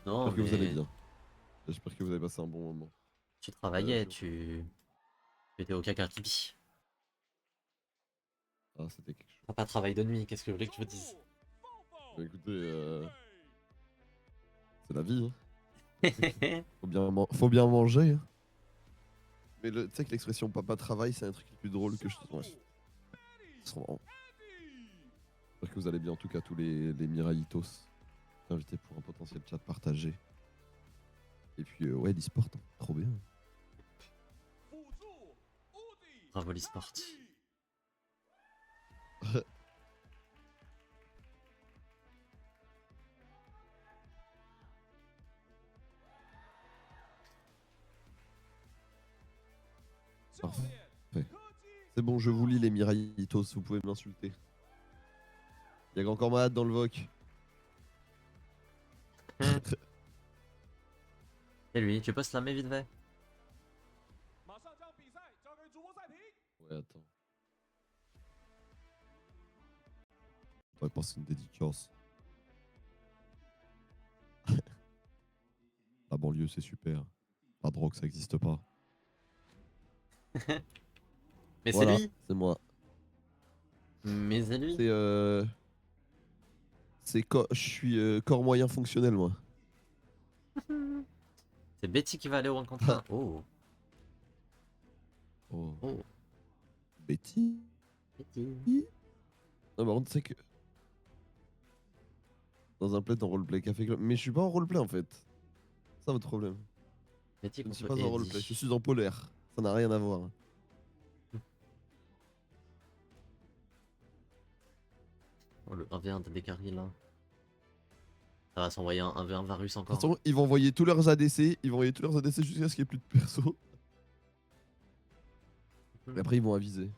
Non, J'espère que vous allez mais bien. J'espère que vous avez passé un bon moment. tu travaillais, Je- tu étais au Kakaribi. Ah, c'était quelque chose. T'as pas de travail de nuit, qu'est-ce que vous voulez que je vous dise? Bah, écoutez, c'est la vie, hein. Faut bien manger, hein. Mais tu sais que l'expression papa travaille, c'est un truc le plus drôle que je. Ouais. J'espère que vous allez bien, en tout cas, tous les Miraitos. Invités pour un potentiel chat partagé. Et puis, ouais, l'e-sport, hein. Trop bien. Bravo l'e-sport. Parfait. C'est bon, je vous lis les Miraitos, vous pouvez m'insulter. Il y a encore Mahad dans le VOC. Et lui, tu peux slammer vite fait? Ouais, attends. On va passer une dédicace. La banlieue, c'est super. La drogue, ça n'existe pas. Mais c'est Voilà, lui! c'est moi. Mais c'est lui! C'est je suis corps moyen fonctionnel, moi. C'est Betty qui va aller au 1 contre 1. Oh! Oh. Oh! Betty. Betty! Non, par contre, tu sais que dans un play en roleplay café club. Mais je suis pas en roleplay en fait. C'est ça votre problème. Betty Je ne suis contre pas en roleplay, je Eddie. suis en polaire. Ça n'a rien à voir. Oh, le 1v1 de Dekari là. Ça va s'envoyer un 1v1 Varus De toute encore. façon, ils vont envoyer tous leurs ADC. Ils vont envoyer tous leurs ADC jusqu'à ce qu'il n'y ait plus de perso. Et après, ils vont aviser.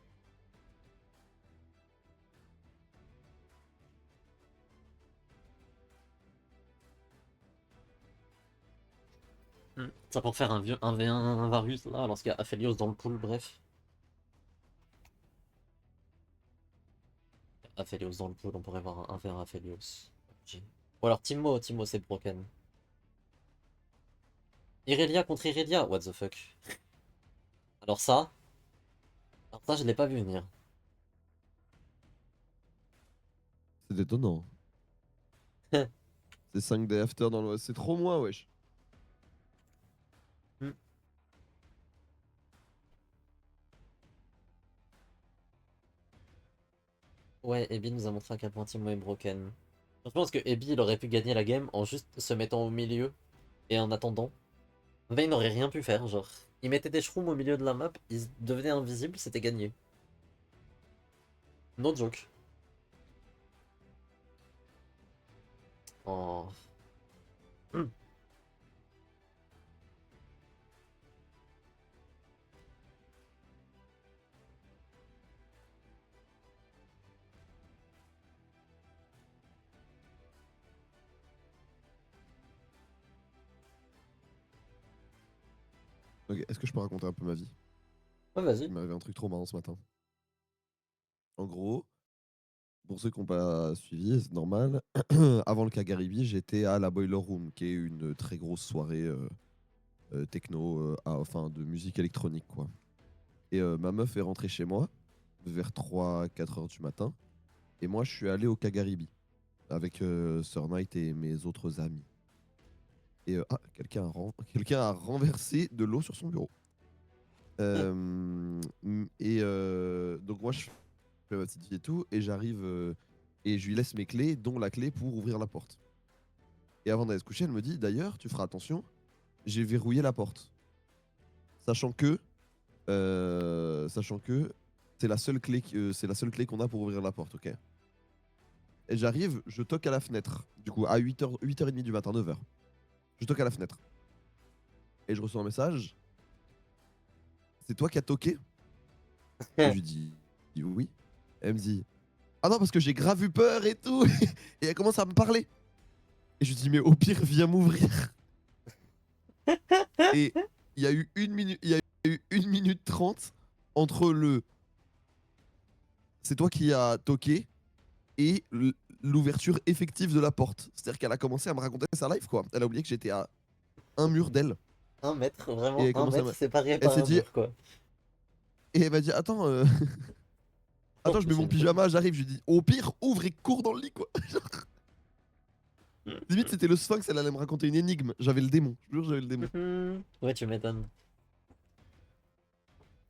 Ça pour faire un vieux 1v1 Varus là, lorsqu'il y a Aphelios dans le pool, bref. Aphelios dans le pool, on pourrait voir un 1v1 Aphelios. Ou alors Timo c'est broken. Irelia contre Irelia, what the fuck. Alors ça je l'ai pas vu venir. C'est étonnant. C'est 5 day after dans le. C'est trop moins, wesh. Ouais, Ebi nous a montré à quel point Timo est broken. Je pense que Ebi il aurait pu gagner la game en juste se mettant au milieu et en attendant. Vayne n'aurait rien pu faire, genre. Il mettait des shrooms au milieu de la map, il devenait invisible, c'était gagné. No joke. Oh. Ok, est-ce que je peux raconter un peu ma vie? Ouais, Il vas-y. m'est arrivé un truc trop marrant ce matin. En gros, pour ceux qui n'ont pas suivi, c'est normal. Avant le Kagaribi, j'étais à la Boiler Room, qui est une très grosse soirée techno, enfin de musique électronique, quoi. Et ma meuf est rentrée chez moi vers 3-4 heures du matin. Et moi, je suis allé au Kagaribi avec Sir Knight et mes autres amis. Et quelqu'un a renversé de l'eau sur son bureau. Donc moi, je fais ma petite vie et tout. Et j'arrive et je lui laisse mes clés, dont la clé pour ouvrir la porte. Et avant d'aller se coucher, elle me dit, d'ailleurs, tu feras attention, j'ai verrouillé la porte. Sachant que c'est la seule clé c'est la seule clé qu'on a pour ouvrir la porte, ok. Et j'arrive, je toque à la fenêtre. Du coup, à 8h30 du matin, 9h. Je toque à la fenêtre. Et je reçois un message. C'est toi qui as toqué? Et je lui dis oui. Elle me dit ah non, parce que j'ai grave eu peur et tout. Et elle commence à me parler. Et je lui dis mais au pire, viens m'ouvrir. Et il y a eu 1 minute 30 entre le c'est toi qui as toqué et l'ouverture effective de la porte. C'est-à-dire qu'elle a commencé à me raconter sa life, quoi. Elle a oublié que j'étais à un mur d'elle. 1 mètre, Et vraiment elle un commence à mètre me... séparé Elle par s'est un dit... mur, quoi. Et elle m'a dit, attends, En attends, je mets plus, mon une folie. pyjama, j'arrive. Je lui dis, au pire, ouvre et cours dans le lit, quoi. Limite, c'était le sphinx, elle allait me raconter une énigme. J'avais le démon. Je jure, j'avais le démon. Ouais, tu m'étonnes.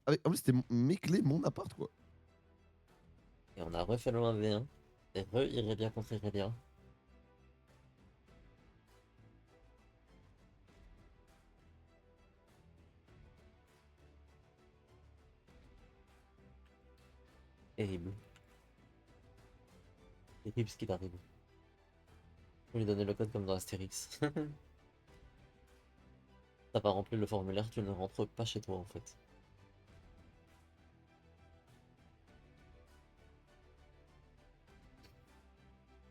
En plus, c'était mes clés, mon appart, quoi. Et on a refait le 1v1. Et Irelia contre Irelia. Terrible. Terrible ce qui t'arrive. Faut lui donner le code comme dans Astérix. T'as pas rempli le formulaire, tu ne rentres pas chez toi en fait.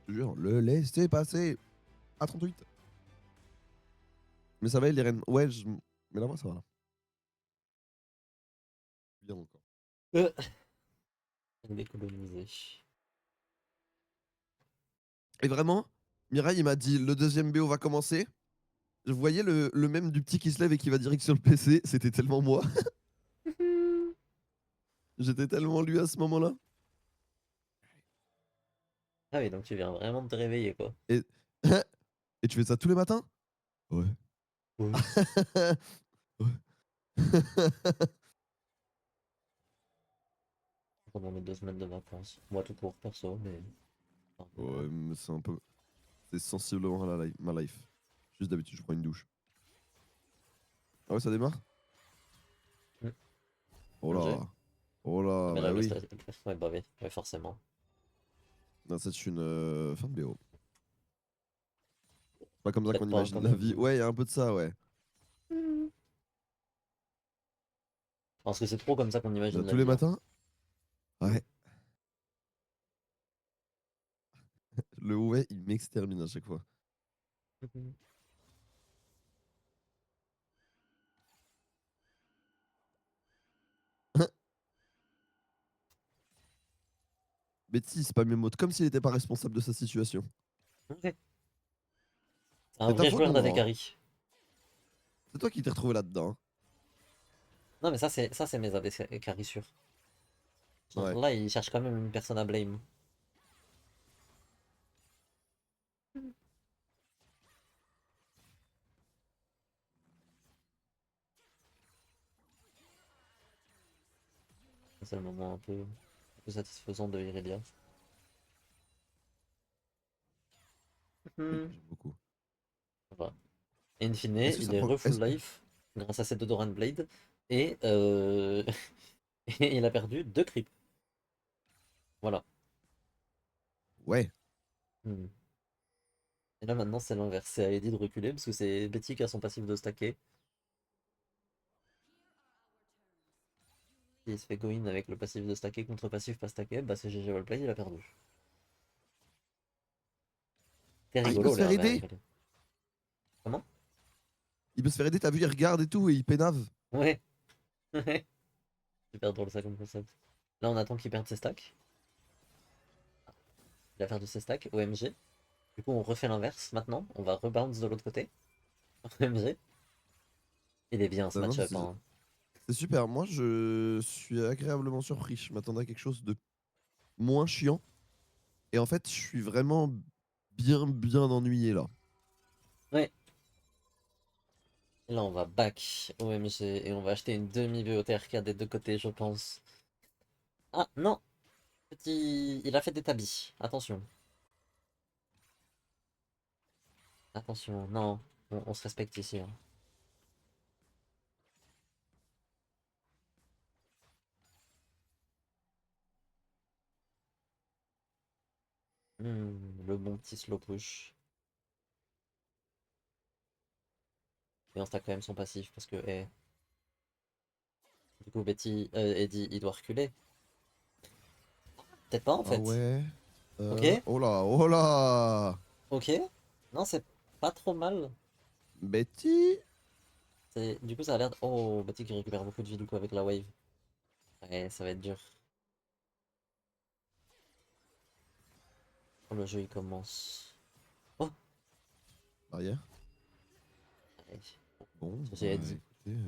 Je te jure, le laisser passer. À 38. Mais ça va, les reines. Ouais, mais là, moi, ça va. Là. Bien encore. Décolonisé. Et vraiment, Mireille, il m'a dit, le deuxième BO va commencer. Je voyais le même du petit qui se lève et qui va direct sur le PC. C'était tellement moi. J'étais tellement lui à ce moment-là. Ah oui, donc tu viens vraiment de te réveiller quoi. Et... et tu fais ça tous les matins? Ouais. Oui. Ouais. Pendant mes 2 semaines de vacances. Moi tout court, perso, mais. Enfin, Ouais, mais c'est un peu. C'est sensiblement ma life. Juste d'habitude, je prends une douche. Ah ouais, ça démarre? hmm. Oh J'ai. là. Oh Ah, là, mais là, bah le oui. stress. Ouais, bah oui, ouais, forcément. Non, c'est une fin de BO. Pas comme ça Peut-être qu'on pas imagine quand la vie. même. Ouais, il y a un peu de ça, ouais. Parce que c'est trop comme ça qu'on Bah, imagine la tous les vie. Hein. matins? Ouais. Le ouais, il m'extermine à chaque fois. Betty, c'est pas mes mots. Comme s'il était pas responsable de sa situation. Ok. C'est un C'est ta vrai faute, joueur mon grand. Hein. d'Adekari. C'est toi qui t'es retrouvé là-dedans. Hein. Non, mais ça c'est mes Adekari sûrs. Genre, Ouais. là, il cherche quand même une personne à blame. C'est le moment un peu satisfaisant de Irelia. Oui, Hmm. j'aime beaucoup. Voilà. Et in fine, Est-ce que il ça est prend. re-full life grâce à ses 2 Doran Blade. Et, et il a perdu 2 creeps. Voilà. Ouais. Hmm. Et là maintenant c'est l'inverse. C'est à Eddie de reculer parce que c'est Betty qui a son passif de stacker. Il se fait go in avec le passif de stacker contre passif pas stacké. Bah c'est GG Wallplay, il a perdu. C'est Ah, il peut rigolo se faire là, aider. Comment? Il peut se faire aider, t'as vu, il regarde et tout, et il pénave. Ouais. Super drôle ça comme concept. Là on attend qu'il perde ses stacks. Il a perdu ses stacks, OMG. Du coup on refait l'inverse maintenant. On va rebounce de l'autre côté. OMG. Il est bien ce Non, non, mais match-up. Hein. c'est super. Moi, je suis agréablement surpris. Je m'attendais à quelque chose de moins chiant. Et en fait, je suis vraiment bien ennuyé là. Ouais. Et là on va back OMG et on va acheter une demi-VOTRK des 2 côtés je pense. Ah non! Petit. Il a fait des tabis. Attention. Attention. Non. On se respecte ici. Hein. Le bon petit slow push. Et on stack quand même son passif parce que. Du coup, Eddie, il doit reculer. Peut-être pas en Ah fait. ouais. Ok. Oh là, oh là. Ok. Non, c'est pas trop mal. Betty. Du coup, ça a l'air. Oh, Betty qui récupère beaucoup de vie du coup avec la wave. Ouais, ça va être dur. Quand le jeu il commence. Oh! Arrière. Allez. Bon, Ça, bah j'ai dit. écoutez,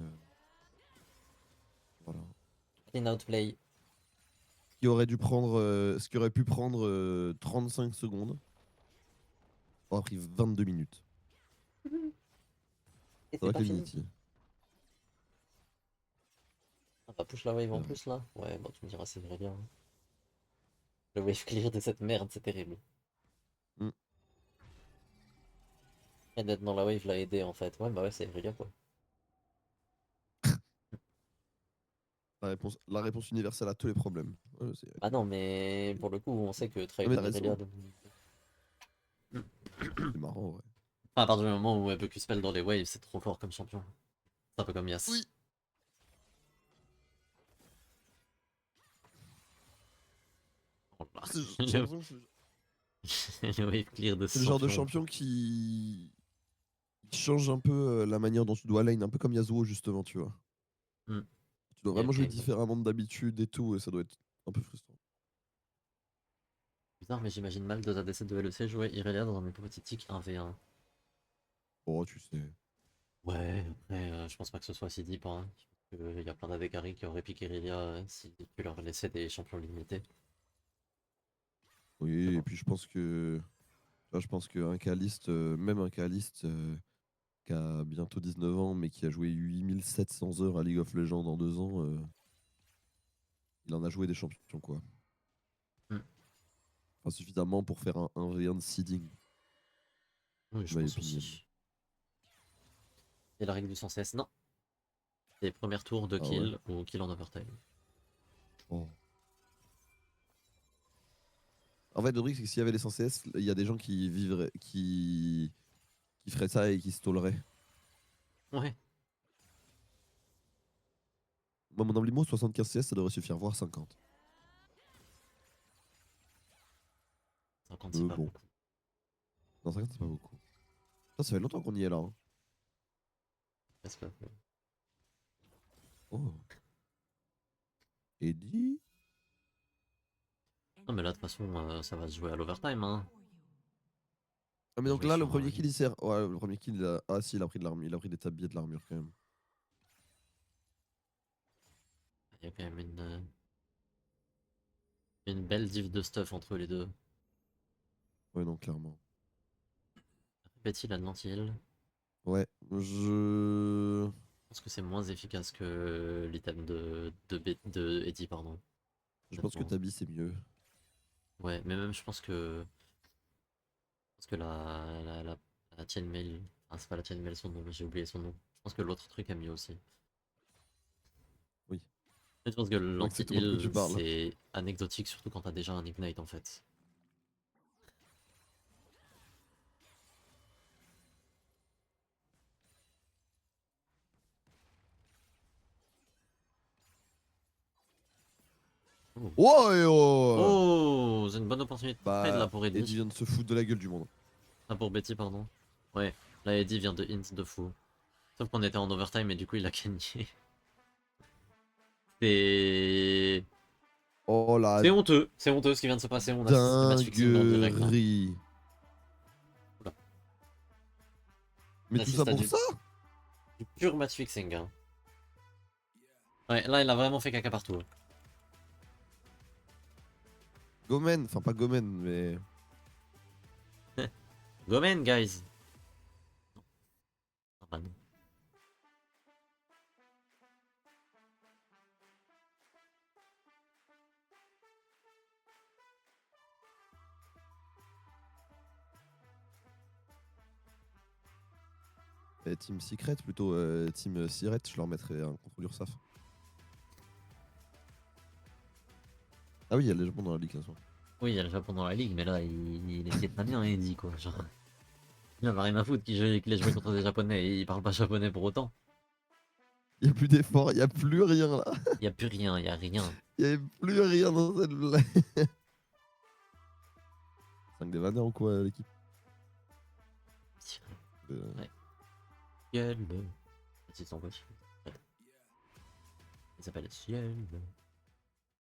voilà. Clean outplay. Ce qui aurait pu prendre 35 secondes, aura pris 22 minutes. Et Ça c'est va que pas les fini. Niti. On va push la wave C'est en vrai. plus là. Ouais, bon, tu me diras, c'est vrai bien. Le wave clear de cette merde, c'est terrible. Mm. Et d'être dans la wave l'a aidé en fait. Ouais, bah ouais, c'est vrai bien quoi. La réponse universelle à tous les problèmes. Ouais, Bah non, mais pour le coup, on sait que Ah, mais Triomphe t'as Irelia. raison. C'est marrant, ouais. Enfin, à partir du moment où elle peut Q-spell dans les waves, c'est trop fort comme champion. C'est un peu comme Oui. Yas. Oh là. J'ai l'impression que Le wave clear de c'est ce le genre de champion. champion qui change un peu la manière dont tu dois lane, un peu comme Yasuo justement, tu vois. Hmm. Tu dois Ok, vraiment jouer ok. différemment de d'habitude et tout, et ça doit être un peu frustrant. Bizarre, mais j'imagine mal deux ADC de LEC jouer Irelia dans un hypothétique 1v1. Oh, tu sais. Ouais, après, je pense pas que ce soit si deep, hein. Il y a plein d'AD carry qui auraient piqué Irelia si tu leur laissais des champions limités. Mais Oui, et bon. puis je pense qu'un Kaliste, même un Kaliste qui a bientôt 19 ans, mais qui a joué 8700 heures à League of Legends en 2 ans, il en a joué des champions, quoi. Hmm. Enfin, suffisamment pour faire un 1v1 de seeding, Oui, in je my pense opinion. aussi. Et la règle du 100 CS, non. C'est premier tour de Ah ouais? kill ou kill en overtime. Oh. En fait, le truc, c'est que s'il y avait les 100 CS, il y a des gens qui vivraient, qui feraient ça et qui se tolleraient. Ouais, Moi, mon emblimo, 75 CS, ça devrait suffire, voire 50. 50 c'est pas Bon, beaucoup. non, 50, c'est pas beaucoup. Ça fait longtemps qu'on y est là, hein. Presque pas. Oh. Eddie? Non mais là de toute façon ça va se jouer à l'overtime hein. Ah, mais Ça va donc jouer là, le sur premier kill, il sert. Ouais, le premier kill, ah si, il a pris de l'armure. Il a pris des tabliers de l'armure quand même. il y a quand même une belle diff de stuff entre les deux. Ouais, non, clairement. Betty la heal. Ouais, Je pense que c'est moins efficace que l'item de Eddie, pardon. je pense que Honnêtement. Tabi, c'est mieux. Ouais, mais même je pense que. Parce que la chainmail. Enfin, c'est pas la chainmail son nom, mais j'ai oublié son nom. Je pense que l'autre truc a mieux aussi. Oui, Je pense que je vois exactement de quoi tu l'anti-heal parles. c'est anecdotique, surtout quand t'as déjà un ignite en fait. Oh, Ouais, oh. oh c'est une bonne opportunité de trade là Bah, pour Eddie Eddie. vient de se foutre de la gueule du monde. Ah, pour Betty, pardon. Ouais, là Eddie vient de hint de fou. Sauf qu'on était en overtime et du coup il a gagné. C'est. Oh la C'est honteux ce qui vient de se passer. On a match fixing en direct. Hein. dinguerie. Oula. Mais On tout ça assiste à pour ça? du pur match fixing. Hein. Ouais, là il a vraiment fait caca partout. Hein. Gomen, enfin pas Gomen, mais. Go man, guys! Ah, bah non. Team Secret, plutôt Team Siret, je leur mettrais un contre l'URSAF. Ah oui, il y a les Japon dans la ligue, là. Oui, il y a le Japon dans la ligue, mais là il est vietnamien, Eddie quoi. Genre, il en a rien à foutre qu'il ait joué contre des japonais et il parle pas japonais pour autant. Il n'y a plus d'effort, il n'y a plus rien là. Il y a plus rien, il y a rien. Il n'y avait plus rien dans cette blague. 5 des Vanner ou quoi, l'équipe? Ouais. Ciel. C'est son coach. Ouais. Il s'appelle Ciel.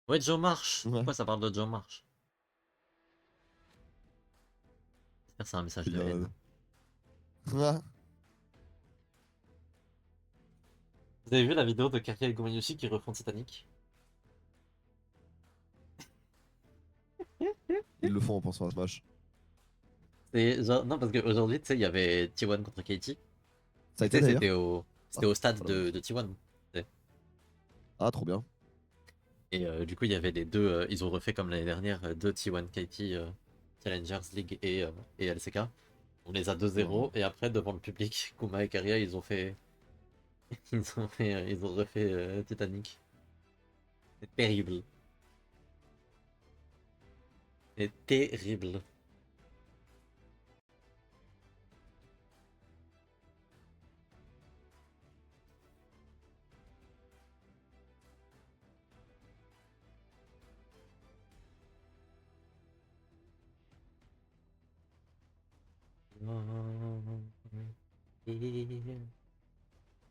Ouais, Joe March. Ouais. Pourquoi ça parle de Joe March? J'espère que c'est un message Il de y a- haine. Ah, Vous avez vu la vidéo de Karia et Gomayoshi qui refont Titanic? ils le font en pensant à Smash. C'est genre, non, parce qu'aujourd'hui, tu sais, il y avait T1 contre Katie. Ça a Et tu été sais, d'ailleurs? Ah, c'était au stade faut la voir. de T1. Tu sais. Ah, trop bien. Et du coup, il y avait les deux, ils ont refait comme l'année dernière, deux T1 Katie Challengers League et LCK. On les a Wow. 2-0, et après, devant le public, Kuma et Karia, ils ont fait. Ils ont refait Titanic. C'est terrible. C'est terrible.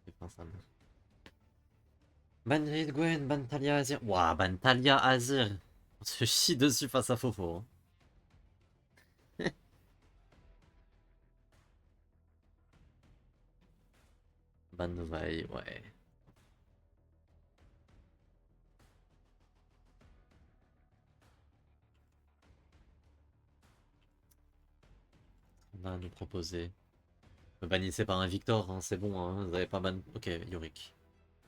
C'est pas ça. Ban Jade Gwen, ban Talia Azir. Ouah, ban Talia Azir. On se chie dessus face à Fofo. Hein. Ban Novae, ouais. On a à nous proposer. Bannissez par un Victor, hein, c'est bon, hein. Vous avez pas ban. Ok, Yorick.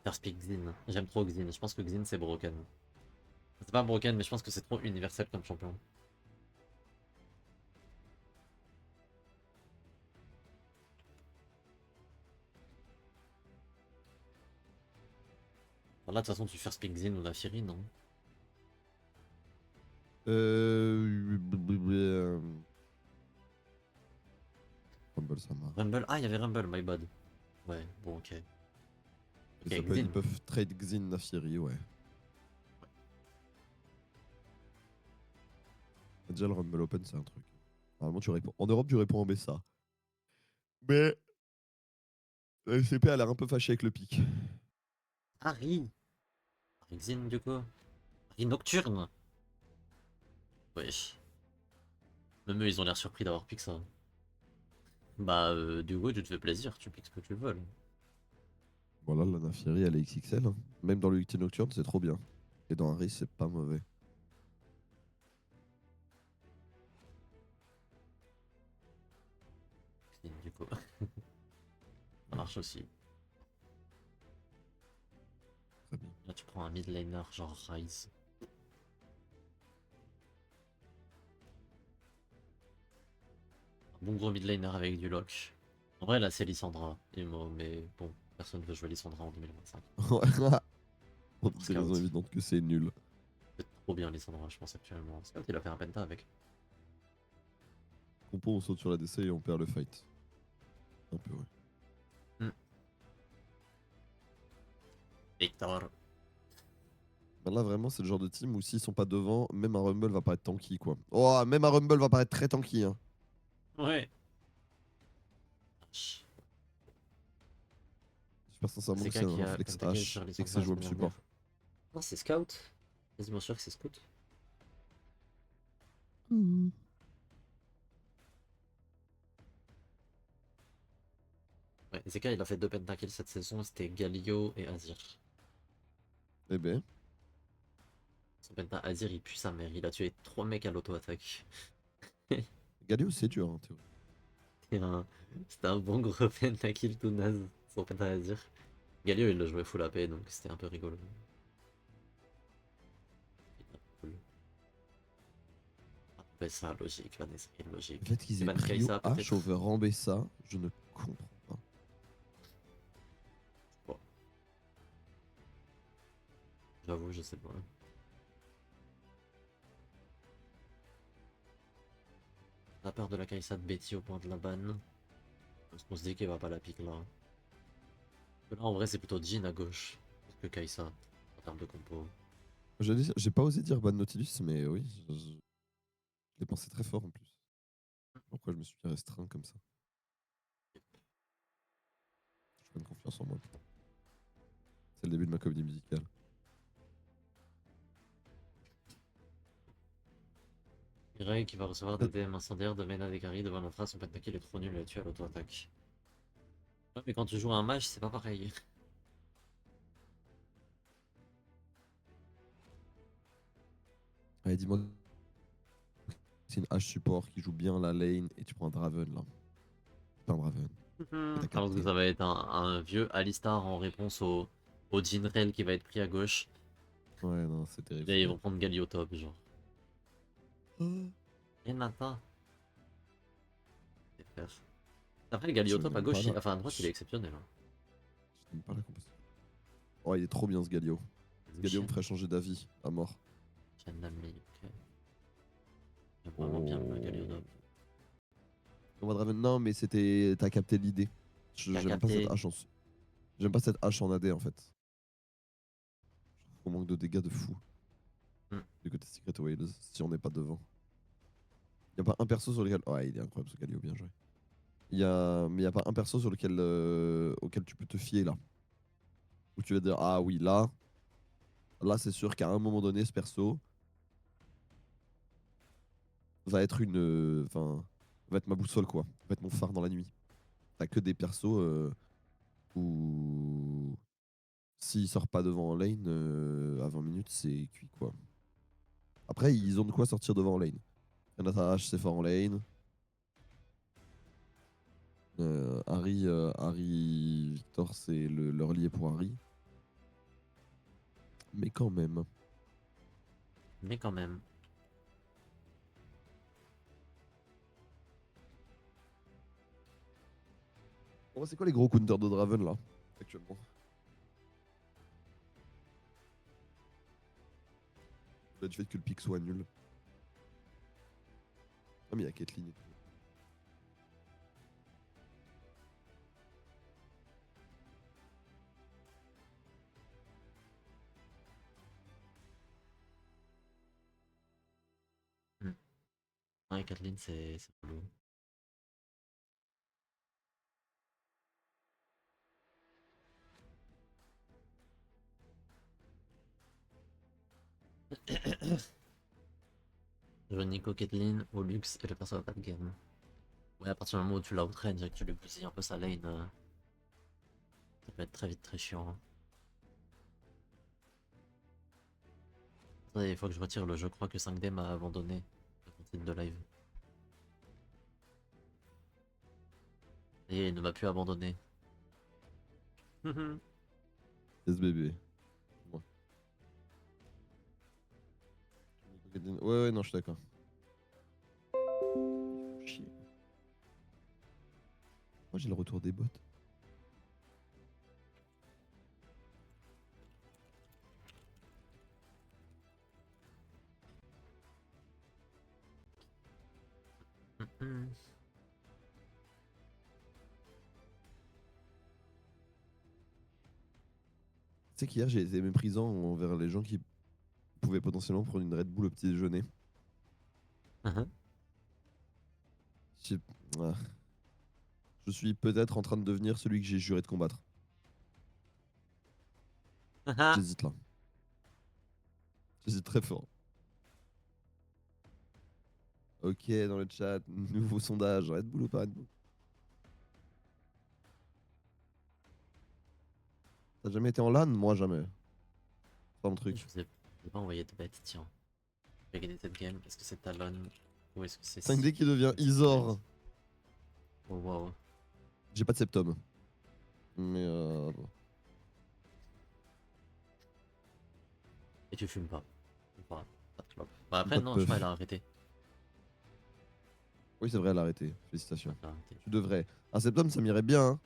First pick Xin. J'aime trop Xin. Je pense que Xin c'est broken. C'est pas broken, mais je pense que c'est trop universel comme champion. Bon, là, de toute façon, tu first pick Xin ou la Fury, non? Rumble, ça marche. Rumble. Ah, il y avait Rumble, my bad. Ouais, bon, ok. Et Ok, ça peut, ils Xin. peuvent trade Xin Nafiri, ouais. Déjà, le Rumble Open, c'est un truc. Normalement, tu réponds. En Europe, tu réponds en BSA. Mais la LCP a l'air un peu fâché avec le pic. Harry. Harry Xin, du coup. Harry Nocturne. Wesh. Même eux, ils ont l'air surpris d'avoir piqué ça. Bah, du coup, tu te fais plaisir, tu piques ce que tu veux. Là. Voilà, la Nafiri, elle est XXL. Hein. Même dans l'Ulti Nocturne, c'est trop bien. Et dans Harry, c'est pas mauvais. Xin, du coup. Ça Ouais, marche aussi. très bien. Là, tu prends un mid laner genre Ryze. Un bon gros mid laner avec du lock. En vrai, là, c'est Lissandra. Mais bon, personne veut jouer Lissandra en 2025. Ouais. Pour Pour des raisons Scout. évidentes que c'est nul. C'est trop bien Lissandra, je pense actuellement. Scout, il a fait un penta avec. Compo, on saute sur la DC et on perd le fight. Un peu, ouais. Hmm. Victor. Ben là, vraiment, c'est le genre de team où s'ils sont pas devant, même un Rumble va paraître tanky, quoi. Oh, même un Rumble va paraître très tanky, hein. Ouais. J'espère sincèrement C'est que K c'est qui un a flex pentakill H sur et que Lissandra c'est la jouable semaine support. dernière. Non, c'est Scout. Quasiment sûr que c'est Scout. Mhm. Ouais, Zeka, il a fait deux pentakills cette saison, c'était Galio et Azir. Eh ben, Son penta Azir, il pue sa mère, il a tué 3 mecs à l'auto-attaque. Galio, c'est dur, en théorie. C'était un... c'était un bon gros pentakill tout naze, son penta Azir. Galio, il le jouait full AP, donc c'était un peu rigolo. Cool. Ouais, ça, logique, Vanessa, Le logique. fait qu'ils Tu aient ban prio Kai'Sa, H peut-être? over Rambessa, je ne comprends pas. Bon, j'avoue, je sais pas. La peur de la Kai'Sa de Betty au point de la ban. Parce qu'on se dit qu'il va pas la pique là. Là, en vrai, c'est plutôt Jhin à gauche que Kai'Sa en termes de compo. J'ai pas osé dire ban Nautilus, mais oui, je l'ai pensé très fort en plus. Pourquoi je me suis restreint comme ça? Je prends confiance en moi. C'est le début de ma comédie musicale. Greg qui va recevoir des DM incendiaires de Mena des Gary devant notre race, son pentakill est trop nul et tu à l'auto-attaque. Ouais, mais quand tu joues un mage, c'est pas pareil. Allez, dis-moi, c'est une H support qui joue bien la lane et tu prends un Draven là. Pas un Draven. Et t'as Alors que capté. ça va être un vieux Alistar en réponse au Jinrel qui va être pris à gauche. Ouais, non, c'est terrible. Et ils vont prendre Galio top, genre. Renata. C'est faire. Après, le Galio Je top à n'aime pas gauche, la... enfin à droite, il est Je exceptionnel. Hein. n'aime pas la composition. Oh, il est trop bien ce Galio. Ce Galio me Lucien, ferait changer d'avis à mort. Shenami, ok. J'aime vraiment bien le Galio Oh. top. On va Draven, non, mais c'était. T'as capté l'idée. T'as J'aime pas cette capté. hache en. J'aime pas cette hache en AD en fait. On manque de dégâts de fou. Hmm. Du côté Secret Wales, si on n'est pas devant. Y a pas un perso sur lequel. Ouais, il est incroyable ce Galio, bien joué. Mais y a pas un perso sur lequel, auquel tu peux te fier là. Où tu vas dire, ah oui, là c'est sûr qu'à un moment donné, ce perso va être Enfin, va être ma boussole quoi. Va être mon phare dans la nuit. T'as que des persos où. S'il sort pas devant en lane, à 20 minutes, c'est cuit quoi. Après, ils ont de quoi sortir devant en lane. Renata H, c'est fort en lane. Harry Victor, c'est leur lié pour Harry. Mais quand même. Mais quand même. Bon, c'est quoi les gros counters de Draven là, actuellement? Du fait que le pic soit nul. Ah, mais il y a Caitlyn et tout. Hmm. Ouais, Kathleen, c'est relou. Je veux Nico Kathleen au luxe et le perso va pas de game. Ouais, à partir du moment où tu l'outrange et que tu lui bousilles un peu sa lane, ça peut être très vite très chiant. Hein. Attendez, il faut que je retire le je crois que 5D m'a abandonné le contenu de live. Et il ne m'a plus abandonné. SBB. Ouais. Ouais, ouais, non, je suis d'accord. Ils font chier. Moi, j'ai le retour des bots. Tu sais qu'hier, j'ai été méprisant envers les gens qui pouvaient potentiellement prendre une Red Bull au petit déjeuner. Je ah. Je suis peut-être en train de devenir celui que j'ai juré de combattre. J'hésite là. J'hésite très fort. Ok, dans le chat, nouveau sondage. Red Bull ou pas Red Bull? T'as jamais été en LAN? Moi, jamais. C'est pas mon Je truc. vous ai pas envoyé de bête, tiens. J'ai gagné cette game. Est-ce que c'est Talon ou est-ce que c'est 5D qui devient Isor. Oh wow. J'ai pas de septum. Mais bon. Et tu fumes pas. Pas de clope. Bah Fume après, pas de non, je crois puff. qu'elle a arrêté. Oui, c'est vrai, elle a arrêté. Félicitations. Elle a arrêté. Tu devrais. Un septum, ça m'irait bien. Hein.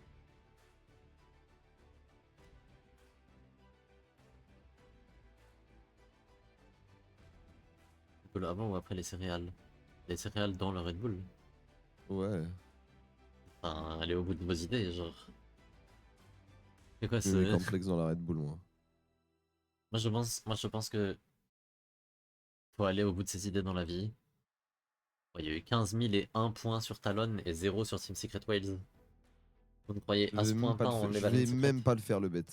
Avant ou après les céréales? Les céréales dans le Red Bull. Ouais. Enfin, aller au bout de vos idées, genre. C'est quoi Je mets mes ce. cornflakes dans la Red Bull, moi. Moi je pense que faut aller au bout de ses idées dans la vie. Il y a eu 15 001 points sur Talon et 0 sur Team Secret Wales. Vous ne croyez Je à vais ce même point pas pas le en faire. les Je baleines vais secrètes? même pas le faire, le bet.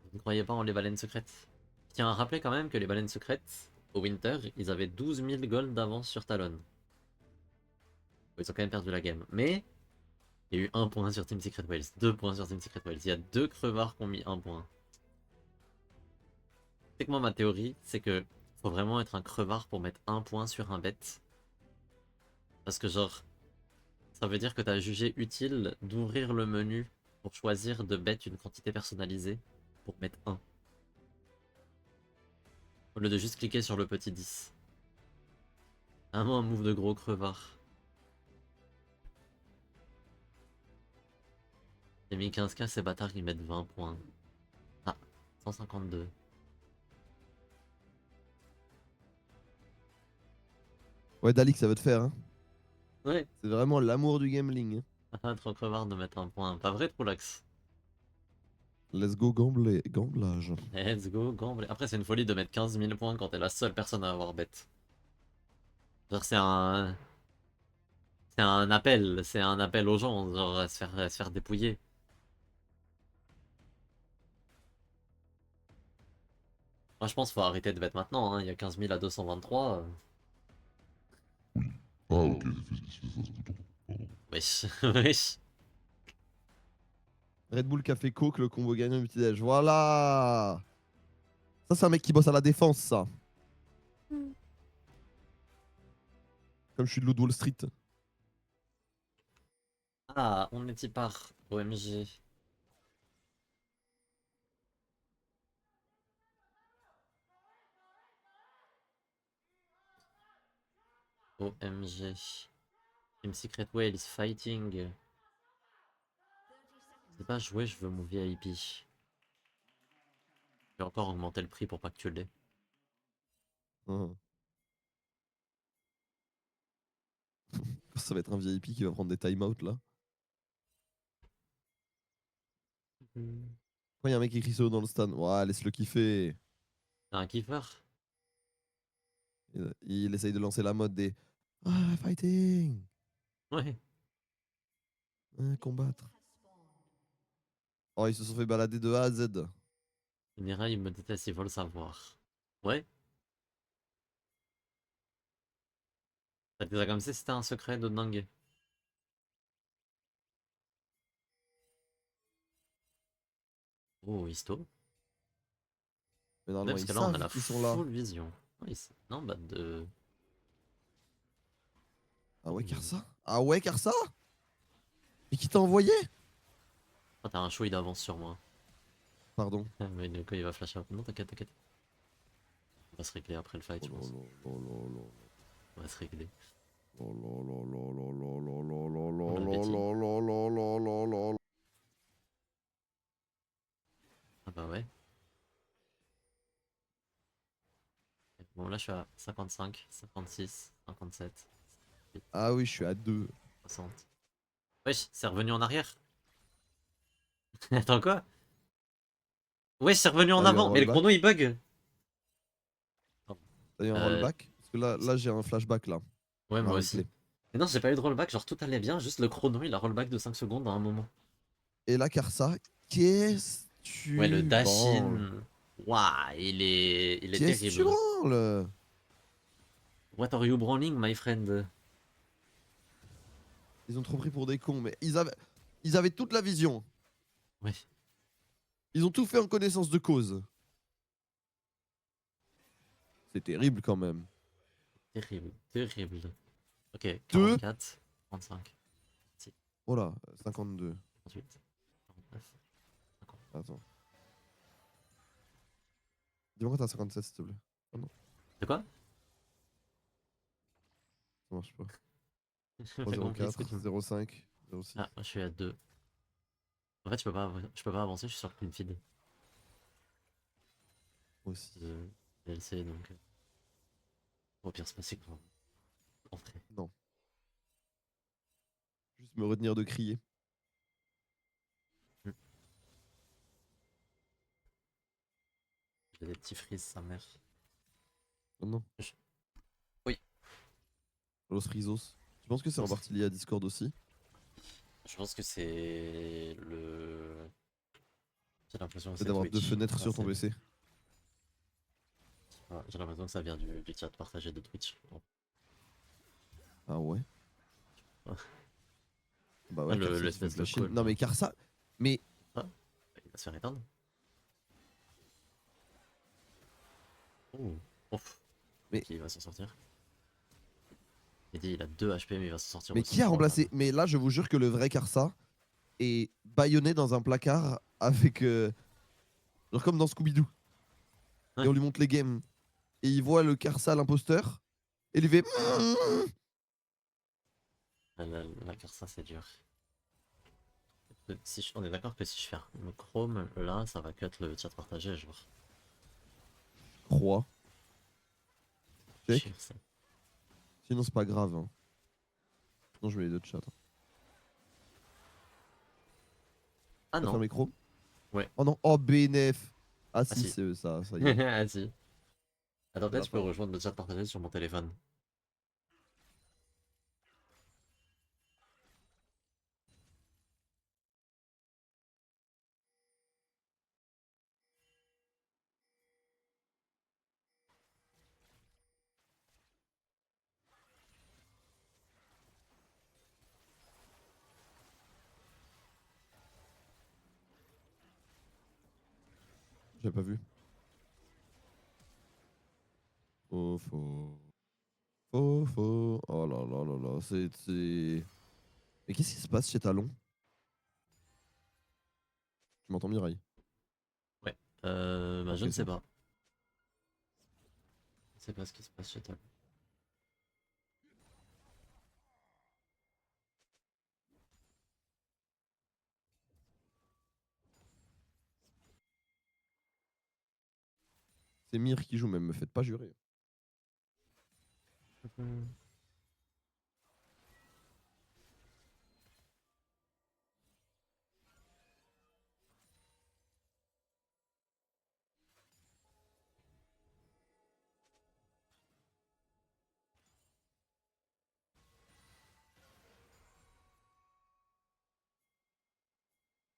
Vous ne croyez pas en les baleines secrètes? Je tiens à rappeler quand même que les baleines secrètes, au Winter, ils avaient 12 000 gold d'avance sur Talon. Ils ont quand même perdu la game. Mais il y a eu 1 point sur Team Secret Wales, 2 points sur Team Secret Wales. Il y a 2 crevards qui ont mis 1 point. C'est que moi, ma théorie, c'est que faut vraiment être un crevard pour mettre 1 point sur un bet. Parce que genre, ça veut dire que tu as jugé utile d'ouvrir le menu pour choisir de bet une quantité personnalisée pour mettre 1. Au lieu de juste cliquer sur le petit 10. Vraiment un move de gros crevard. J'ai mis 15k, ces bâtards ils mettent 20 points. Ah, 152. Ouais, Dalix, ça veut te faire. Hein. Ouais, C'est vraiment l'amour du gambling. Hein. ah, trop crevard de mettre un point. Pas vrai, Trollax? Let's go gambler, gamblage. Let's go, gamble. Après, c'est une folie de mettre 15 000 points quand t'es la seule personne à avoir bet. Genre, c'est un. C'est un appel aux gens, genre à se faire dépouiller. Moi je pense qu'il faut arrêter de bet maintenant, hein. Il y a 15 000 à 223. Ah, ok, c'est ça, c'est tout. Pardon. Wesh, wesh. Red Bull Café Coke, le combo gagnant du petit-déj. Voilà. Ça, c'est un mec qui bosse à la défense, ça. Comme je suis de Loot Wall Street. Ah, on est y par OMG. OMG. Team Secret Whale is fighting. C'est pas jouer, je veux mon VIP. Je vais encore augmenter le prix pour pas que tu l'aies. Hein. Ça va être un VIP qui va prendre des time-out, là. Pourquoi il y a un mec qui crie solo dans le stand? Ouais, laisse-le kiffer. T'es un kiffer? Il essaye de lancer la mode des ah, fighting, Ouais. combattre. Oh, ils se sont fait balader de A à Z. Mira, il me déteste, il veut le savoir. Ouais. Ça te comme si c'était un secret de dingue. Oh, histo. Mais Ouais, normalement, parce ils que là, on a savent la qu'ils sont là. full vision. Ouais, non, bah de. Ah ouais, Karsa? Ah ouais, Karsa? Et qui t'a envoyé? Ah, t'as un show, il avance sur moi. Pardon. Mais du coup, il va flash out. Non, t'inquiète, t'inquiète. On va se régler après le fight, je pense. On va se régler. On l'avait dit. Ah bah ouais. Bon, là, je suis à 55, 56, 57, Ah oui, je suis à 2. 60. Wesh, c'est revenu en arrière. Attends, quoi? Wesh, c'est revenu en T'as eu un avant. Mais le chrono, rollback? il bug. Pardon. T'as eu un Euh, rollback? Parce que là j'ai un flashback là. ouais, Un moi aussi. replay. Mais non, j'ai pas eu de rollback. Genre, tout allait bien. Juste le chrono, il a rollback de 5 secondes à un moment. Et là, Karsa, qu'est-ce que Ouais, le tu branles? dash-in. Waouh, il est Qu'est-ce que tu terrible. branles? What are you brawling, my friend? Ils ont trop pris pour des cons, mais ils avaient toute la vision. Ouais, Ils ont tout fait en connaissance de cause. C'est terrible quand même. terrible, terrible. Ok, 2. 44, 35, Voilà, 52. 38, 49, 50. Attends. Dis-moi quand t'as 57, s'il te plaît. Ah non, C'est quoi? ça marche pas. J'ai pas compris ce que tu me 304, 05, 06. Ah, moi, je suis à 2. En fait, je peux pas avancer, je suis sur clean feed Aussi. de DLC, donc au pire, c'est pas si grave. En vrai. Non. Juste me retenir de crier. Hmm. J'ai des petits frises, sa mère. Non, non. Oui, Los Rizos. Tu penses que c'est en Los- partie lié à Discord aussi? je pense que c'est le. J'ai l'impression que C'est c'est d'avoir deux Twitch. fenêtres Ah, sur ton c'est- PC. Ah, j'ai l'impression que ça vient du chat partagé de Twitch. Bon. Ah ouais. Ah, Bah ouais, Karsa qui fait l'espèce de flash in. call. Non mais Karsa. Mais Ah, il va se faire éteindre. Oh, ouf. Mais- Ok, il va s'en sortir. Il a 2 HP, mais il va s'en sortir mais aussi. qui a Oh là remplacé? là. Mais là, je vous jure que le vrai Karsa est bâillonné dans un placard avec genre comme dans Scooby-Doo. Et Ouais. on lui montre les games. Et il voit le Karsa, l'imposteur. Et il lui fait. La Karsa, c'est dur. Si on est d'accord que si je fais un Chrome, là, ça va cut le chat partagé, genre. Croix. Check. Chier, ça. Sinon, c'est pas grave. Hein. Sinon, je mets les deux de chat. Hein. Ah T'as fait un non. micro? Ouais. Oh non. Oh, BNF. Ah Ah si, si. c'est eux, ça y est. Ah si. Attends, Ça peut-être va je peux pas. rejoindre le chat partagé sur mon téléphone. J'ai pas vu. Faux, faux. Faux, faux. Oh là là là là. C'est. Mais qu'est-ce qui se passe chez Talon? Tu m'entends, Mirai? Ouais. Bah Ok, je ne c'est sais bon. pas. Je ne sais pas ce qui se passe chez toi. C'est Mir qui joue, même me faites pas jurer. Mhm.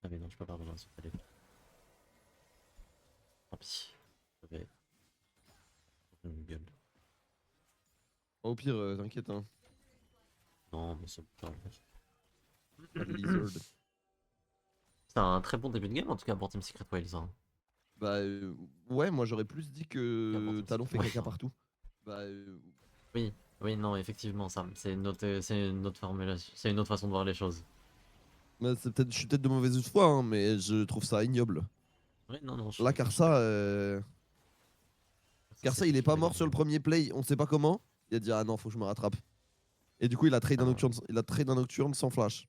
Ah mais non, je peux pas rejoindre sur téléphone. Tant pis. Je vais... Une gueule. Au pire, t'inquiète, hein. Non, mais c'est pas vrai. Pas de lizard. C'est un très bon début de game en tout cas pour Team Secret Wales. Hein. Bah ouais, moi j'aurais plus dit En tout cas pour que Team Talon Secret... fait Ouais. caca partout. Bah Oui, oui, non, effectivement, ça, c'est une autre formulation, c'est une autre façon de voir les choses. c'est peut-être, je suis peut-être de mauvaise foi, hein, mais je trouve ça ignoble. Oui, non, non, Là, je suis d'accord. Ça, c'est Karsa, il est plutôt pas mort sur le légitime. premier play, on sait pas comment. Il a dit ah non, faut que je me rattrape. Et du coup, Ah non. il a trade un nocturne sans flash.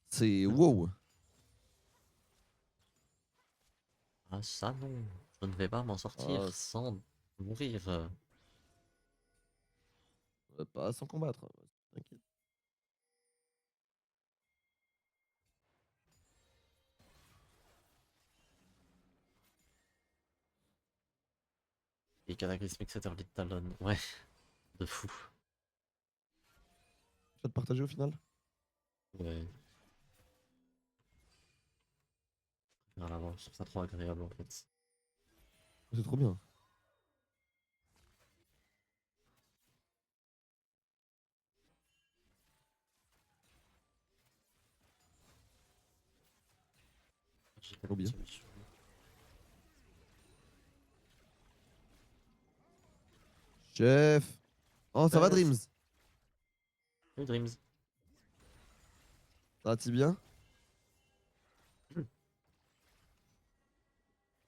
C'est Hmm. wow. Ah ça non, je ne vais pas m'en sortir Ah, sans mourir. pas sans combattre. Hein. T'inquiète. Et Cataclysmic Setter Lead Talon, ouais, de fou. Tu vas te partager au final? Ouais, vers l'avant, je trouve ça trop agréable en fait. C'est trop bien. J'ai pas Trop de bien. solution. Chef. Oh, ça va, Bref, Dreams? salut Dreams. Ça va-t-il bien? Hmm.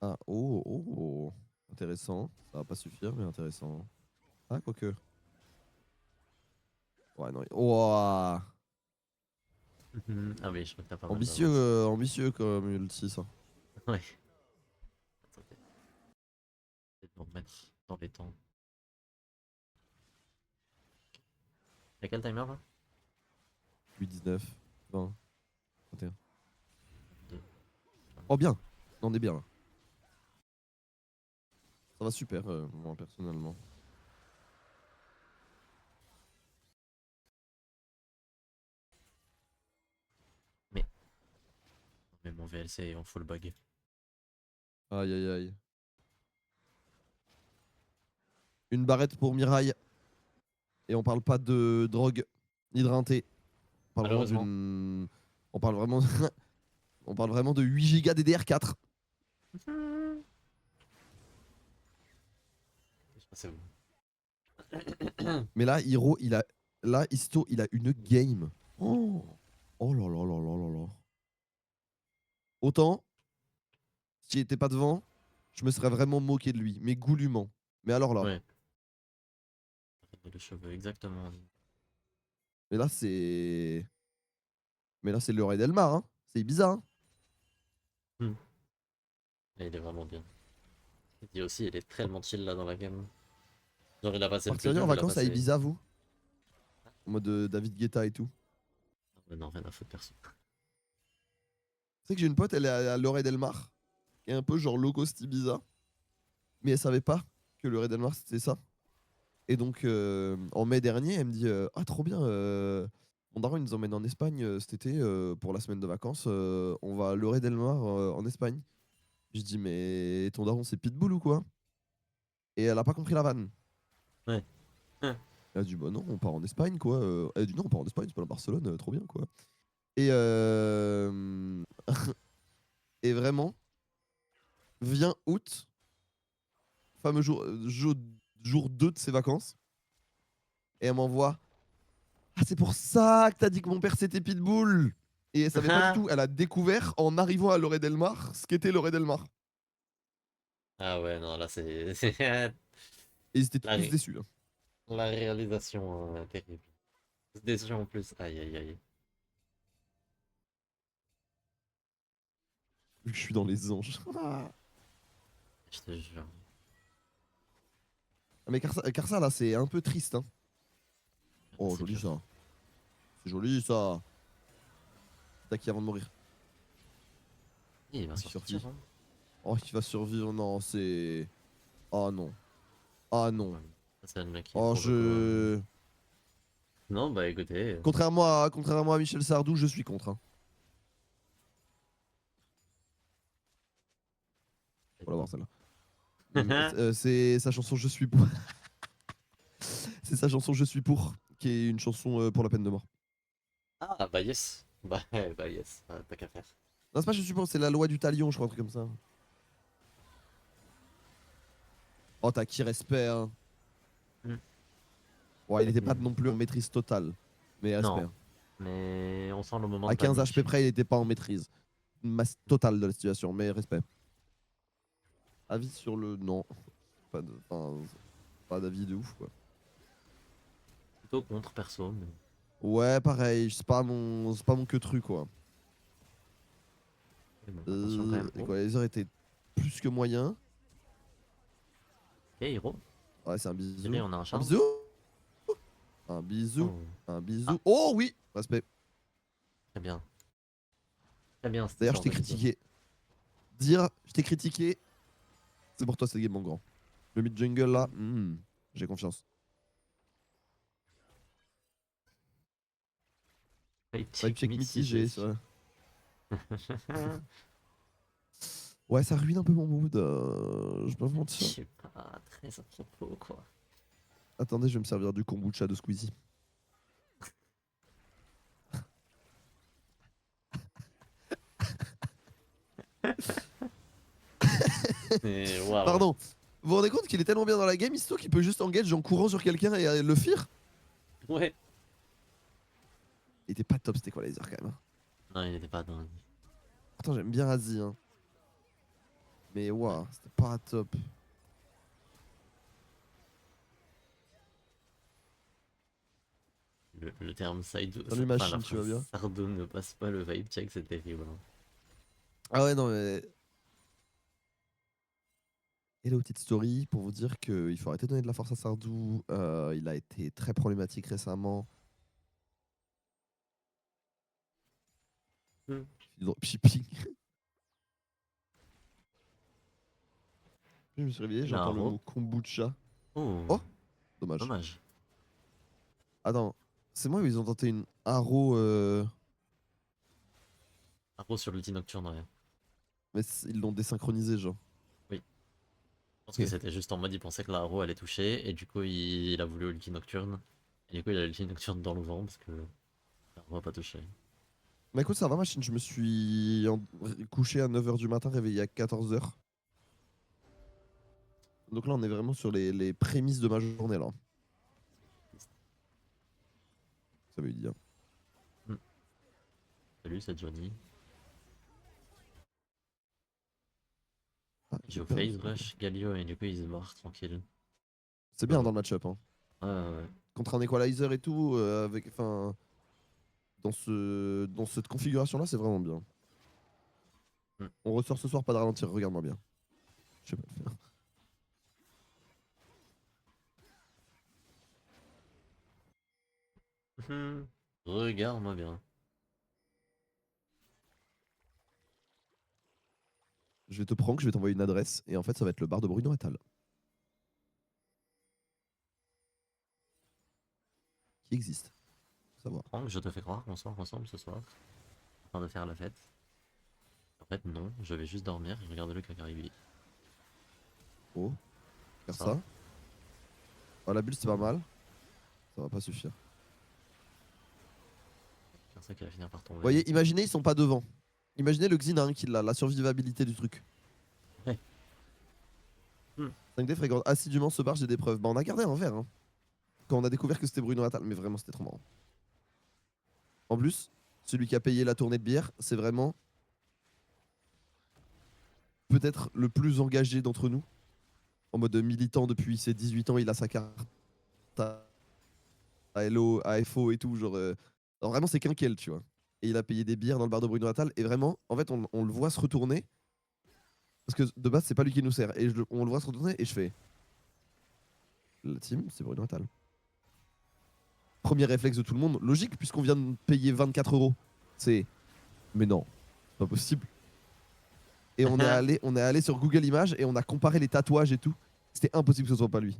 Ah, oh, oh, oh. Intéressant. Ça va pas suffire, mais intéressant. Ah, quoique. Ouais, non. Ouah. Ah oui, je crois que t'as pas mal Ambitieux, d'avance. ambitieux comme ulti, ça. Ouais, attendez, je vais me remettre dans les temps. Y'a quel timer là? 8, 19, 20, 21. 2. Oh, bien. On est bien, là. Ça va super, moi, personnellement. Mais mon VLC est en full bug. Aïe, aïe, aïe. Une barrette pour Mirai. Et on parle pas de drogue ni de rinté. On parle vraiment Malheureusement. d'une. On parle vraiment. On parle vraiment de 8 Go DDR4. Je sais pas c'est où. Mais là, Hiro, il a. Là, Isto, il a une game. Oh, oh là là là là là là. Autant, s'il était pas devant, je me serais vraiment moqué de lui. Mais goulûment. Mais alors là. Ouais. Les cheveux, exactement. Mais là, c'est. Mais là, c'est le Red Elmar. Hein. C'est bizarre. Hein. Hmm. Et il est vraiment bien. Il dit aussi, il est tellement chill là dans la game. Genre, il a passé le plus Partiriez en dur, il a vacances à passé. Ibiza, vous? En mode David Guetta et tout. Mais non, rien à foutre, perso. Tu sais que j'ai une pote, elle est à Lloret Delmar, qui est un peu genre low cost Ibiza, mais elle savait pas que Lloret Delmar c'était ça. Et donc en mai dernier, elle me dit ah trop bien, mon daron il nous emmène en Espagne cet été pour la semaine de vacances, on va à Lloret Delmar en Espagne. Je dis mais ton daron c'est Pitbull ou quoi? Et elle a pas compris la vanne. Ouais. Elle a dit bah non, on part en Espagne quoi. Elle a dit non, on part en Espagne, c'est pas à Barcelone, trop bien quoi. Et et vraiment, vient août, fameux jour 2 de ses vacances. Et elle m'envoie ah, c'est pour ça que t'as dit que mon père c'était Pitbull. Et elle savait pas du tout. Elle a découvert en arrivant à Lloret Delmar ce qu'était Lloret Delmar. Ah ouais, non, là c'est. Et ils étaient la, tous ré- déçus. Hein. la réalisation terrible. Déçu en plus. Aïe aïe aïe. Vu que je suis dans les anges. Ah, Je te jure. mais car ça là, c'est un peu triste. Hein. Oh, C'est joli dur. ça. C'est joli ça. Taki avant de mourir. Il va Oh, il sortir. survit. Hein. Oh, il va survivre. Non, c'est. Oh non. Ah non. Ouais, ça, c'est le mec qui Oh, pour le coup. je. Non, bah écoutez. Contrairement à Michel Sardou, je suis contre. Hein. Faut la voir celle-là. C'est sa chanson Je suis pour. C'est sa chanson Je suis pour, qui est une chanson pour la peine de mort. Ah bah yes. Bah yes. Ah, t'as qu'à faire. Non, c'est pas Je suis pour, c'est la loi du talion, je crois, un truc comme ça. Oh, t'as qui respect, hein. Hmm. Ouais, il était pas non plus en maîtrise totale, mais respect. Non, Hein. mais on sent le moment À de 15 panique. HP près, il était pas en maîtrise totale de la situation, mais respect. Avis sur le. Non. Enfin, pas d'avis de ouf, quoi. Plutôt contre perso, mais. Ouais, pareil, c'est pas mon que truc, quoi. Mais bon, attention quand même. Oh, L'équalizer était plus que moyen. ok, héros. Ouais, c'est un Allez, bisou. on a un Un charme. bisou. Un bisou. Oh. Un Ah, bisou. Oh oui, respect. très bien. Très bien, ce D'ailleurs, je genre t'ai de bisous. critiqué. Dire, je t'ai critiqué, c'est pour toi cette game, mon grand. Le mid jungle là, j'ai confiance. Vibe Vibe check check mitigé. mitigé, c'est vrai. Ouais, ça ruine un peu mon mood. Je peux pas vous Je mentir. sais pas, très à propos, quoi. Attendez, je vais me servir du kombucha de Squeezie. Mais waouh. Pardon. Vous vous rendez compte qu'il est tellement bien dans la game, Isto, qu'il peut juste engage en courant sur quelqu'un et le fear. Ouais. Il était pas top, c'était quoi laser quand même. Hein. Non, il était pas dingue. Pourtant, j'aime bien Asie. Hein. Mais waouh, c'était pas top. Le terme side. Salut Enfin, la machine, tu vas bien? phrase Sardo ne passe pas le vibe check, c'est terrible. Hein. Ah ouais, non, mais. Hello, petite story pour vous dire qu'il faut arrêter de donner de la force à Sardou. Il a été très problématique récemment. Hmm. Shipping. Je me suis réveillé, Il a un j'entends le ro. mot kombucha. Oh, Oh, dommage. dommage. Attends, c'est moi où ils ont tenté une haro, Un ro sur l'ulti nocturne, ouais. mais ils l'ont désynchronisé, genre. Oui. Je pense que Ok. c'était juste en mode il pensait que la Haro allait toucher et du coup il a voulu ulti nocturne. Et du coup il a ulti nocturne dans le vent parce que la Haro a pas touché. Bah écoute, ça va, machine. Je me suis couché à 9h du matin, réveillé à 14h. Donc là, on est vraiment sur les prémices de ma journée, là. Ça veut dire. Hmm. Salut, c'est Johnny. Ah, Il j'ai joue peur de Phase ce truc. Rush, Galio et du coup il se barre tranquille. C'est Pas bien bon. dans le match-up. Hein. Ouais, ouais. Contre un equalizer et tout, dans cette configuration-là, c'est vraiment bien. Hmm. On ressort ce soir, pas de ralentir, regarde-moi bien. Je sais pas le faire. Regarde-moi bien. Je vais te prank, je vais t'envoyer une adresse, et en fait, ça va être le bar de Bruno Attal. Qui existe. Faut savoir. Franck, je te fais croire qu'on sort ensemble ce soir. En train de faire la fête. En fait, non, je vais juste dormir et regarder le Kakaribi. Oh, faire Ça. ça. Oh, la bulle, c'est pas mal. Ça va pas suffire. C'est ça qui va finir par Vous tomber. voyez, imaginez, ils sont pas devant. Imaginez le Xin a un kill là, la survivabilité du truc. Ouais. Hmm. 5D fréquente assidûment ce bar, j'ai des preuves. Bah, on a gardé un verre. Hein. Quand on a découvert que c'était Bruno Attal, mais vraiment, c'était trop marrant. En plus, celui qui a payé la tournée de bière, c'est vraiment peut-être le plus engagé d'entre nous. En mode militant depuis ses 18 ans, il a sa carte à LO, à FO et tout. Alors vraiment, c'est quinquel, tu vois. Et il a payé des bières dans le bar de Bruno Attal. Et vraiment, en fait, on le voit se retourner. Parce que de base, c'est pas lui qui nous sert. Et on le voit se retourner et je fais. La team, c'est Bruno Attal. Premier réflexe de tout le monde, logique, puisqu'on vient de payer 24 euros. C'est. Mais non, c'est pas possible. Et on est allé sur Google Images et on a comparé les tatouages et tout. C'était impossible que ce soit pas lui.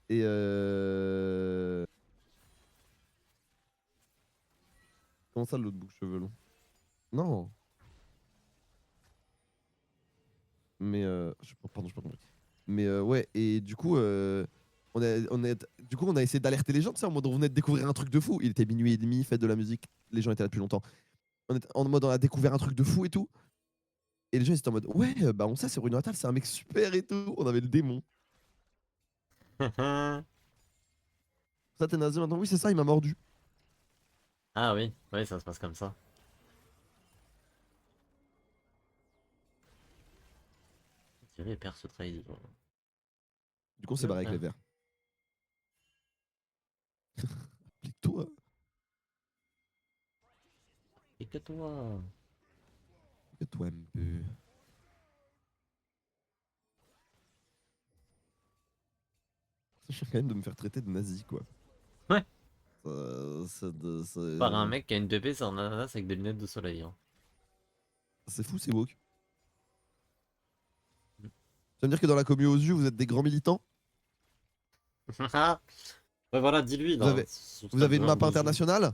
Et comment ça, l'autre boucle cheveux longs? Non. Mais pardon, je pas compris. Mais ouais, et du coup, on a essayé d'alerter les gens, tu sais, en mode on venait de découvrir un truc de fou. Il était minuit et demi, fête de la musique, les gens étaient là depuis longtemps. On était en mode on a découvert un truc de fou et tout. Et les gens ils étaient en mode ouais, bah on sait, c'est Bruno Attal, c'est un mec super et tout. On avait le démon. Ça, t'es nazi maintenant? Oui, c'est ça, il m'a mordu. Ah oui, oui, ça se passe comme ça. Thierry perd ce trade. Du coup, on s'est barré avec les verts. Applique-toi. Et que toi. Applique-toi un peu. Ça cher quand même de me faire traiter de nazi, quoi. Ouais. Par un mec qui a une TP sur un ananas avec des lunettes de soleil. Hein. C'est fou, c'est woke. Ça veut dire que dans la commu aux yeux, vous êtes des grands militants? Ouais, voilà, dis-lui Vous là. avez, Sur vous ta avez une joueur map de jeu. internationale?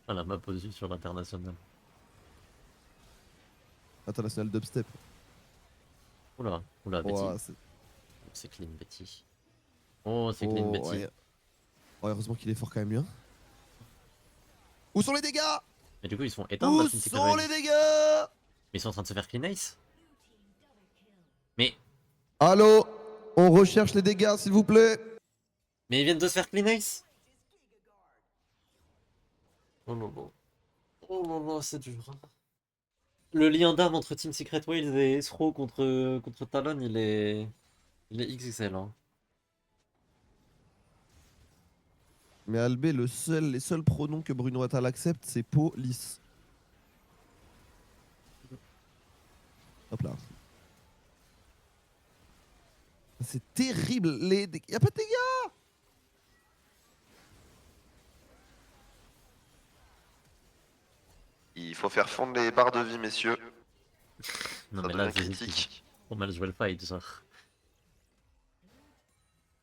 Ah, la map au-dessus sur l'international. International dubstep. Oula, oula, Betty. Oh, C'est clean, Betty. Oh, c'est clean, oh, Betty. ouais. Oh, heureusement qu'il est fort quand même, lui. Hein. Où sont les dégâts? Mais du coup, ils se font éteindre la Où Team Secret sont Wave. les dégâts? Mais ils sont en train de se faire clean ace. Mais, Allô? On recherche les dégâts, s'il vous plaît. mais ils viennent de se faire clean ace. Oh là là. Oh là là, c'est dur. Hein. Le lien d'âme entre Team Secret Wales et Esro contre Talon, il est XXL. Hein. Mais Albé, les seuls pronoms que Bruno Attal accepte, c'est police. Hop là. C'est terrible. Y a pas de dégâts. Il faut faire fondre les barres de vie, messieurs. Non, Ça mais là, devient c'est critique. trop mal joué le fight, genre.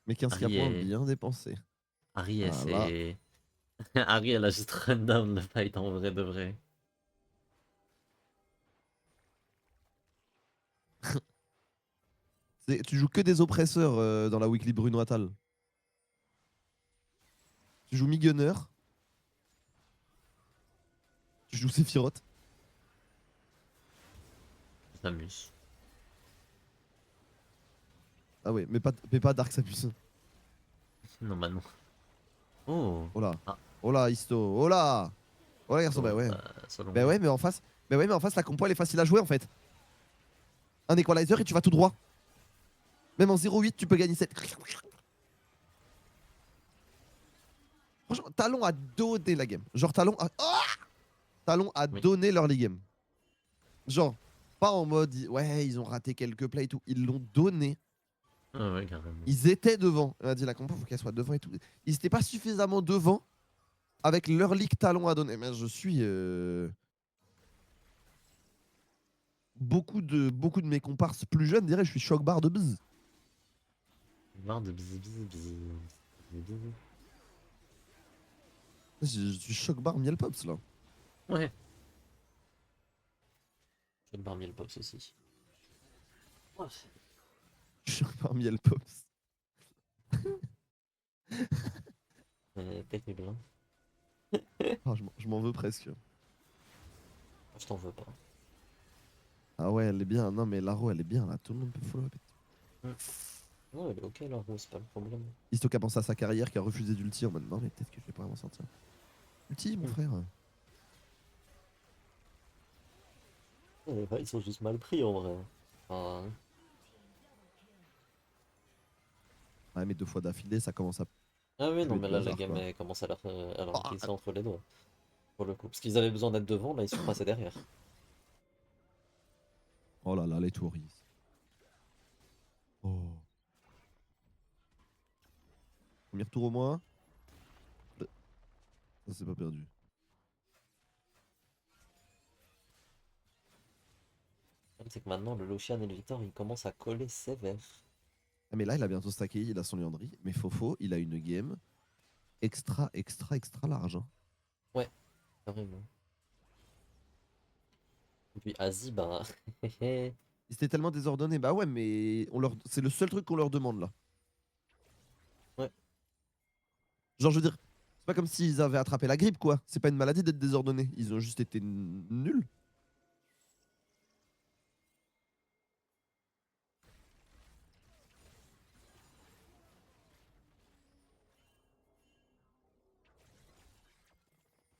Mais 15 Harry points est. bien dépensés. Harry, Ah là. Harry, elle a juste run down le fight en vrai de vrai. Tu joues que des oppresseurs dans la weekly Bruno Attal. Tu joues Mi-Gunner. Tu joues Sephiroth. Je m'amuse. Ah ouais, mais pas Dark Samus. Non, bah non. Oh. Oh là. Ah. Oh là, Histo. Oh là. Oh là, garçon, bah ouais. Selon Bah moi. ouais, mais en face. Bah ouais, mais en face, la compo, elle est facile à jouer en fait. Un Equalizer et tu vas tout droit. Même en 0,8, tu peux gagner 7. Franchement, Talon a donné la game. Genre, Talon a. Ah Talon a Oui. donné leur game. Genre, pas en mode. Ouais, ils ont raté quelques plays et tout. Ils l'ont donné. Ah ouais, carrément. Ils étaient devant. On a dit la compo, faut qu'elle soit devant et tout. Ils étaient pas suffisamment devant avec leur league Talon à donner. Mais je suis. Beaucoup de mes comparses plus jeunes diraient je suis choc barre de buzz. Marre de bzz bzz bzz. Bzz. Je suis choc barre miel pops là. Ouais. Je vais me barrer le pops aussi. Ouais. Choc barre miel pops. Terrible, hein. Ah, je m'en veux presque. Je t'en veux pas. Ah ouais, elle est bien. Non mais Laro, elle est bien là. Tout le monde peut follow up. Ouais, elle est ok là, c'est pas le problème. Histo qui a pensé à sa carrière, qui a refusé d'ulti en mode non mais peut-être que je vais pas vraiment sortir. Ulti mon frère. Ouais, ils sont juste mal pris en vrai. Enfin, Ouais mais 2 fois d'affilée, ça commence à ah oui, puer non, de mais là, la bazar game quoi. elle commence à leur Ah, glisser entre les doigts. Pour le coup. Parce qu'ils avaient besoin d'être devant, là, ils sont passés derrière. oh là là, les touristes. Oh. Premier tour au moins. Ça c'est pas perdu. Le problème, c'est que maintenant, le Lucian et le Victor, ils commencent à coller sévère. Ah mais là il a bientôt stacké, il a son Liandry. Mais Fofo, il a une game extra large. Hein. Ouais, carrément. Et puis Asie, bah. Ils étaient tellement désordonnés. Bah ouais, mais c'est le seul truc qu'on leur demande là. Ouais. Genre, je veux dire, c'est pas comme s'ils avaient attrapé la grippe, quoi. C'est pas une maladie d'être désordonnés. Ils ont juste été nuls.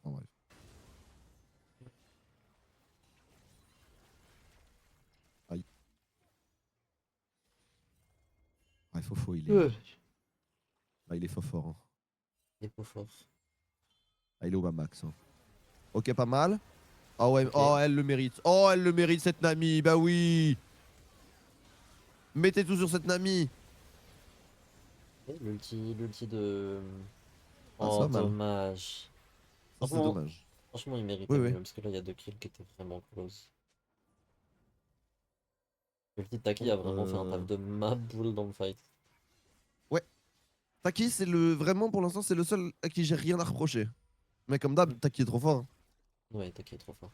En bref. Aïe. Ouais, Fofo, il est fort. Hein. Il est pas fort. Ah, il est au bas max. Hein. Ok, pas mal. Ah ouais, Ok. oh, elle le mérite. Oh, elle le mérite, cette Nami. Bah oui. Mettez tout sur cette Nami. Et l'ulti de. Ah, c'est Oh, pas mal. dommage. Ça, c'est Franchement, dommage. franchement, il Oui, méritait oui. mieux, parce que là, il y a 2 kills qui étaient vraiment close. Le petit Taki Bon, a vraiment fait un taf de ma boule dans le fight. ouais. Taki, vraiment pour l'instant, c'est le seul à qui j'ai rien à reprocher. Mais comme d'hab, Taki est trop fort. Hein. Ouais, Taki est trop fort.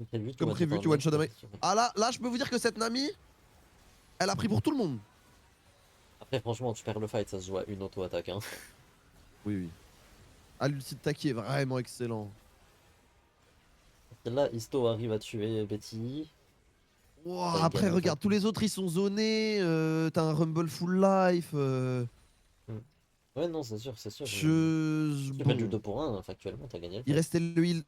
Prévu, Comme prévu, tu one shot avec. Ah là, je peux vous dire que cette Nami, elle a pris pour tout le monde. Après, franchement, tu perds le fight, ça se joue à une auto-attaque. Hein. Oui, oui. Ah, l'ulti de Taki est vraiment excellent. Là, Isto arrive à tuer Betty. Wow, Bah, il après, gagne le regarde, fight. tous les autres ils sont zonés. T'as un Rumble full life. Hmm. Ouais, non, c'est sûr, c'est sûr. Tu fais du Bon. 2 pour 1, factuellement, t'as gagné le Il fight. restait le heal.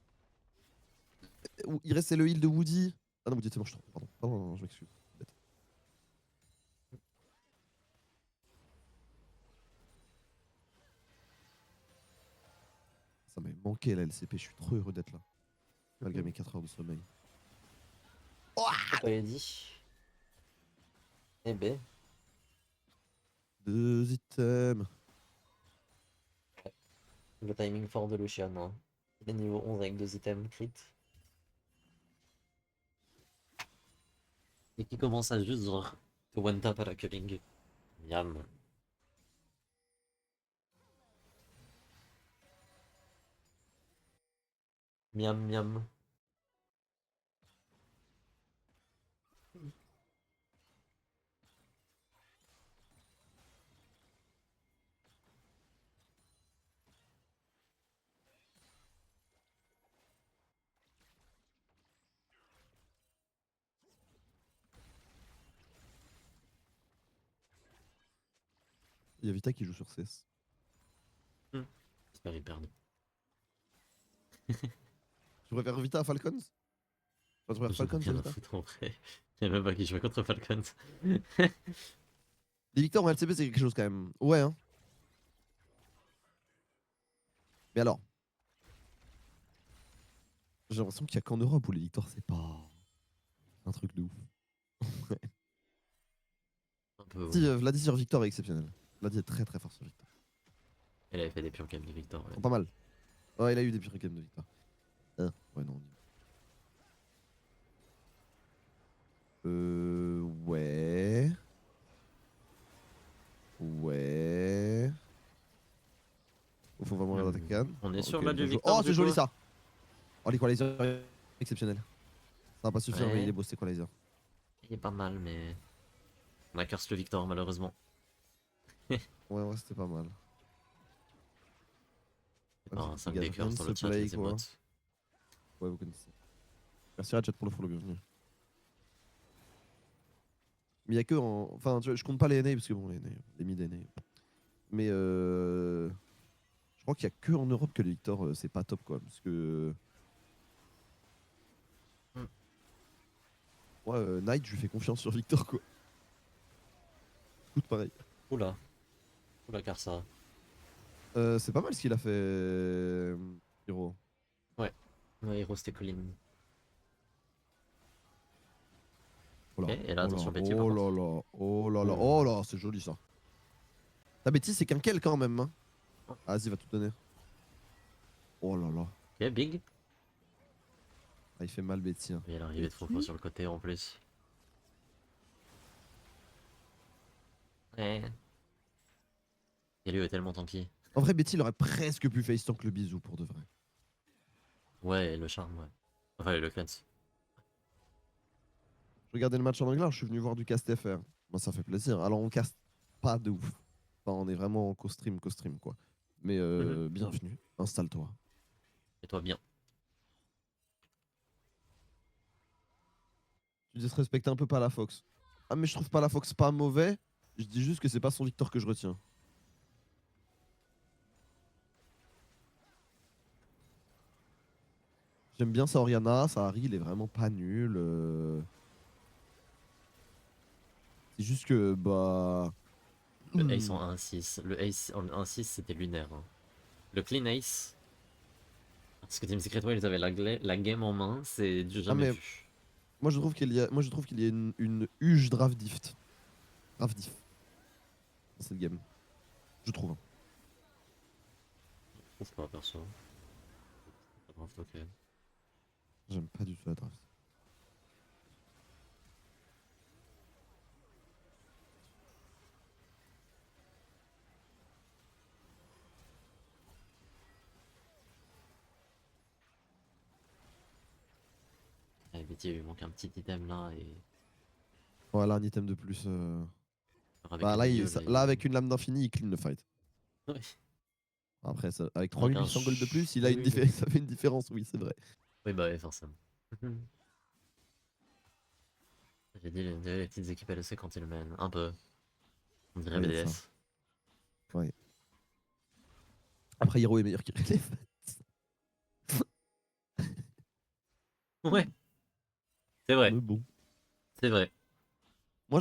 Il restait le heal de Woody. Ah non, Woody, c'est bon, je trompe. Pardon. Pardon, je m'excuse. Bête. Ça m'avait manqué la LCP, je suis trop heureux d'être là. Malgré mes 4 heures de sommeil. T'as pas dit. Eh ben, 2 items. le timing fort de Lucian. Hein. Il est niveau 11 avec 2 items crit. Et qui commence à juste genre te one tap à la culling. Yam. Miam miam. Il y a Vita qui joue sur CS. J'espère qu'ils perdent. Tu préfères Vita à Falcons? Enfin, tu préfères J'en ai Falcons à rien à Vita? foutre en vrai. Je sais même pas qui jouait contre Falcons. Les victoires en LCB, c'est quelque chose quand même. Ouais, hein. Mais alors, j'ai l'impression qu'il y a qu'en Europe où les victoires, c'est pas un truc de ouf. Un peu, Si, ouais. Vladi sur Victor est exceptionnel. Vladi est très très fort sur Victor. Elle avait fait des pions quand même de Victor. Ouais. Oh, pas mal. Ouais, il a eu des pires games de Victor. Ouais, non. Ouais. Ouais. Faut vraiment l'attaquer Cannes. On est sur Ok, là du bien joué. Victor. Oh, du c'est joli coup. ça. Oh, l'equalizer exceptionnel. Ça va pas suffire, mais Ouais. il est beau cet equalizer. Il est pas mal, mais. On a curse le Victor malheureusement. Ouais, c'était pas mal. C'est pas un 5 Dégage des rien curse de dans ce le chat, play, les quoi. émotes. Ouais, vous connaissez. Merci Ratchet pour le follow, bienvenue. Mais il y a que en. Enfin, tu vois, je compte pas les NA parce que bon, les mid NA. Mais je crois qu'il y a que en Europe que les Victor, c'est pas top, quoi. Parce que. Hmm. Moi, Knight, je lui fais confiance sur Victor, quoi. Tout pareil. Oula. Oula, Karsa. C'est pas mal ce qu'il a fait, Hiro. Ouais. Ouais, Hero c'était clean. Oh Ok, là, et là, oh là, attention, Betty par oh contre. là là, oh là là, Oh. oh là, c'est joli ça. Ta bêtise, c'est qu'un quel quand même. Hein. Ah, vas-y, va tout donner. Oh là là. Ok, big. Ah, il fait mal, Betty. Hein. Et l'arrivée de Fofo sur le côté en plus. Ouais. Et lui est tellement tanky. En vrai, Betty, il aurait presque pu face tank le bisou pour de vrai. Ouais, et le charme, ouais. Enfin, et le cleanse. Je regardais le match en anglais, je suis venu voir du cast FR. Moi, ça fait plaisir. Alors, on caste pas de ouf. Enfin, on est vraiment en co-stream, quoi. Mais bienvenue, installe-toi. Et toi, bien. Tu disrespectes un peu pas la Fox. Ah, mais je trouve pas la Fox pas mauvais. Je dis juste que c'est pas son Victor que je retiens. J'aime bien sa Oriana, sa Harry, il est vraiment pas nul. C'est juste que, bah. Le ace en 1-6. Le ace en 1-6, c'était lunaire. Hein. Le clean ace. Parce que Team Secret Way, ils avaient la game en main, c'est du Ah, jamais mais vu. moi je trouve qu'il y a, une huge draft diff. Draft diff dans cette game. Je trouve. Hein. Je trouve pas, perso. Pas grave, ok. J'aime pas du tout la draft. Et Betty, il lui manque un petit item là et. Voilà, un item de plus. Avec Bah le là, milieu, là, là, avec une lame d'infini, il clean le fight. Ouais. Après, avec Il manque un 3800 gold de plus, il a oui, ça fait une différence, oui, c'est vrai. oui, bah ouais, forcément. J'ai dit les petites équipes LEC quand ils mènent. Un peu. On dirait Ouais, y a de ça. BDS. Ouais. Après, Hero est meilleur qu'il relève. Ouais, c'est vrai. Mais bon. C'est vrai. Moi,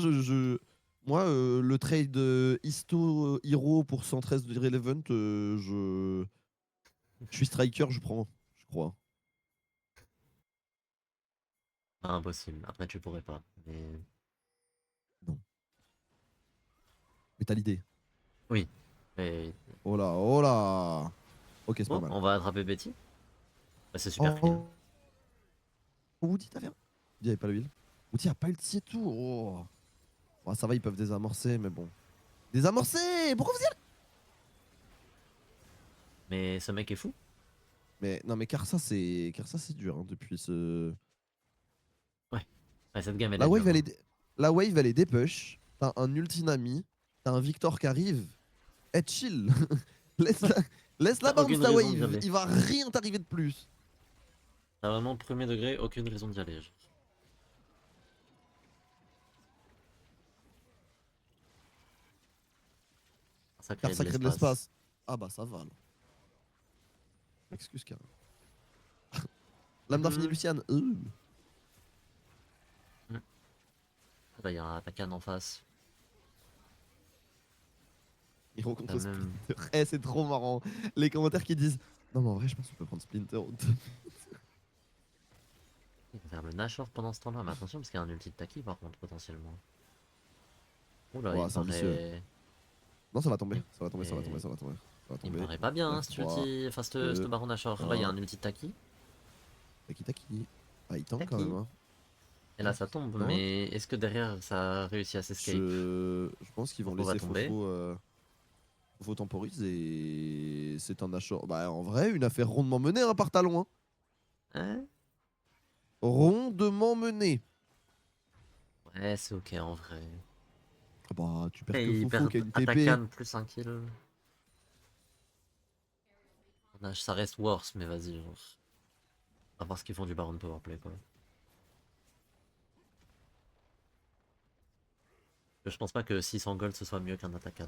Moi, le trade Histo Hero pour 113 de Relevant, je suis striker, je prends, je crois. Pas impossible. Après, tu pourrais pas. Mais. Non. Mais t'as l'idée. Oui. Mais. Oh là, oh là. Ok, c'est pas Bon, mal. on va attraper Betty. Bah, c'est super clean. Oh, Woody, t'as fait un... Woody avait pas le heal. Woody a pas ulti et tout. Oh. Oh, ça va, ils peuvent désamorcer, mais bon. Désamorcer. Pourquoi vous y allez? Mais ce mec est fou. Mais non, mais Karsa, c'est dur hein, depuis ce. Ouais, cette game elle La est wave, dure. elle Hein. est, la wave, elle est dépush. T'as un ultinami. T'as un Victor qui arrive. Eh, chill. Laisse-la laisse-la T'as bounce aucune ta raison d'y wave. aller. Il va rien t'arriver de plus. T'as vraiment premier degré, aucune raison d'y aller. Genre. Ça crée de Karsa crée de l'espace. l'espace. Ah bah ça va alors. Excuse Karim. Lame d'infini Mhm. Luciane. Là, il y a un Takan en face. Hero T'as contre même. Splinter. Eh, c'est trop marrant. Les commentaires qui disent non, mais en vrai, je pense qu'on peut prendre Splinter. Il va faire le Nashor pendant ce temps-là, mais attention parce qu'il y a un ulti de Taki par contre potentiellement. Oula, il Ouais, me c'est ambitieux. paraît. Non, ça va tomber. Il... Ça va tomber, ça va tomber, et- ça va tomber. Ça va il me tomber. paraît pas bien 9, hein, cet 3, ulti, enfin ce 2, baron Nashor. Là il y a 1. un ulti de Taki. Taki taki. Ah, il tank quand même. Taki. Hein. Et là ça tombe, Tank. mais est-ce que derrière ça réussit à s'escape? Je pense qu'ils vont Fofo va laisser tomber. Fofo, Fofo temporise et c'est un achat. Bah, en vrai, une affaire rondement menée hein, par Talon. Hein. Hein? Rondement menée. Ouais, c'est ok en vrai. Ah bah, tu perds que Et ils Fofo qui a perdent une TP. Atakan plus un kill. Ça reste worse, mais vas-y, genre. À voir ce qu'ils font du Baron Powerplay quoi. Je pense pas que 600 gold ce soit mieux qu'un Atakan.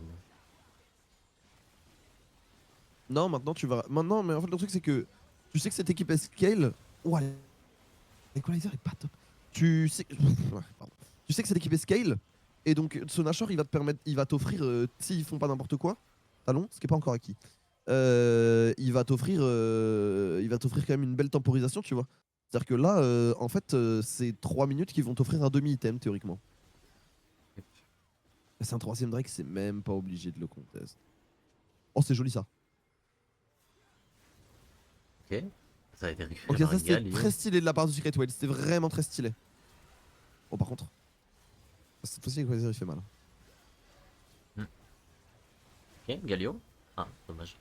Non, maintenant tu vas. Maintenant, mais en fait, le truc c'est que tu sais que cette équipe est scale. Ouais, l'équalizer est pas top. Tu sais. Ouais, pardon. Tu sais que cette équipe est scale. Et donc, ce Nashor, il va te permettre. Il va t'offrir. S'ils font pas n'importe quoi, Talon, ce qui est pas encore acquis. Il va t'offrir quand même une belle temporisation, tu vois. C'est-à-dire que là, en fait, c'est 3 minutes qui vont t'offrir un demi-item, théoriquement. Et c'est un troisième Drake, c'est même pas obligé de le contest. Oh, c'est joli ça. Ok. Ça a été récupéré Ok, par ça une c'était Galio. très stylé de la part du Secret Whale. C'était vraiment très stylé. Oh, par contre, cette fois-ci, l'équalizer il fait mal. Ok, Galio. Ah, dommage.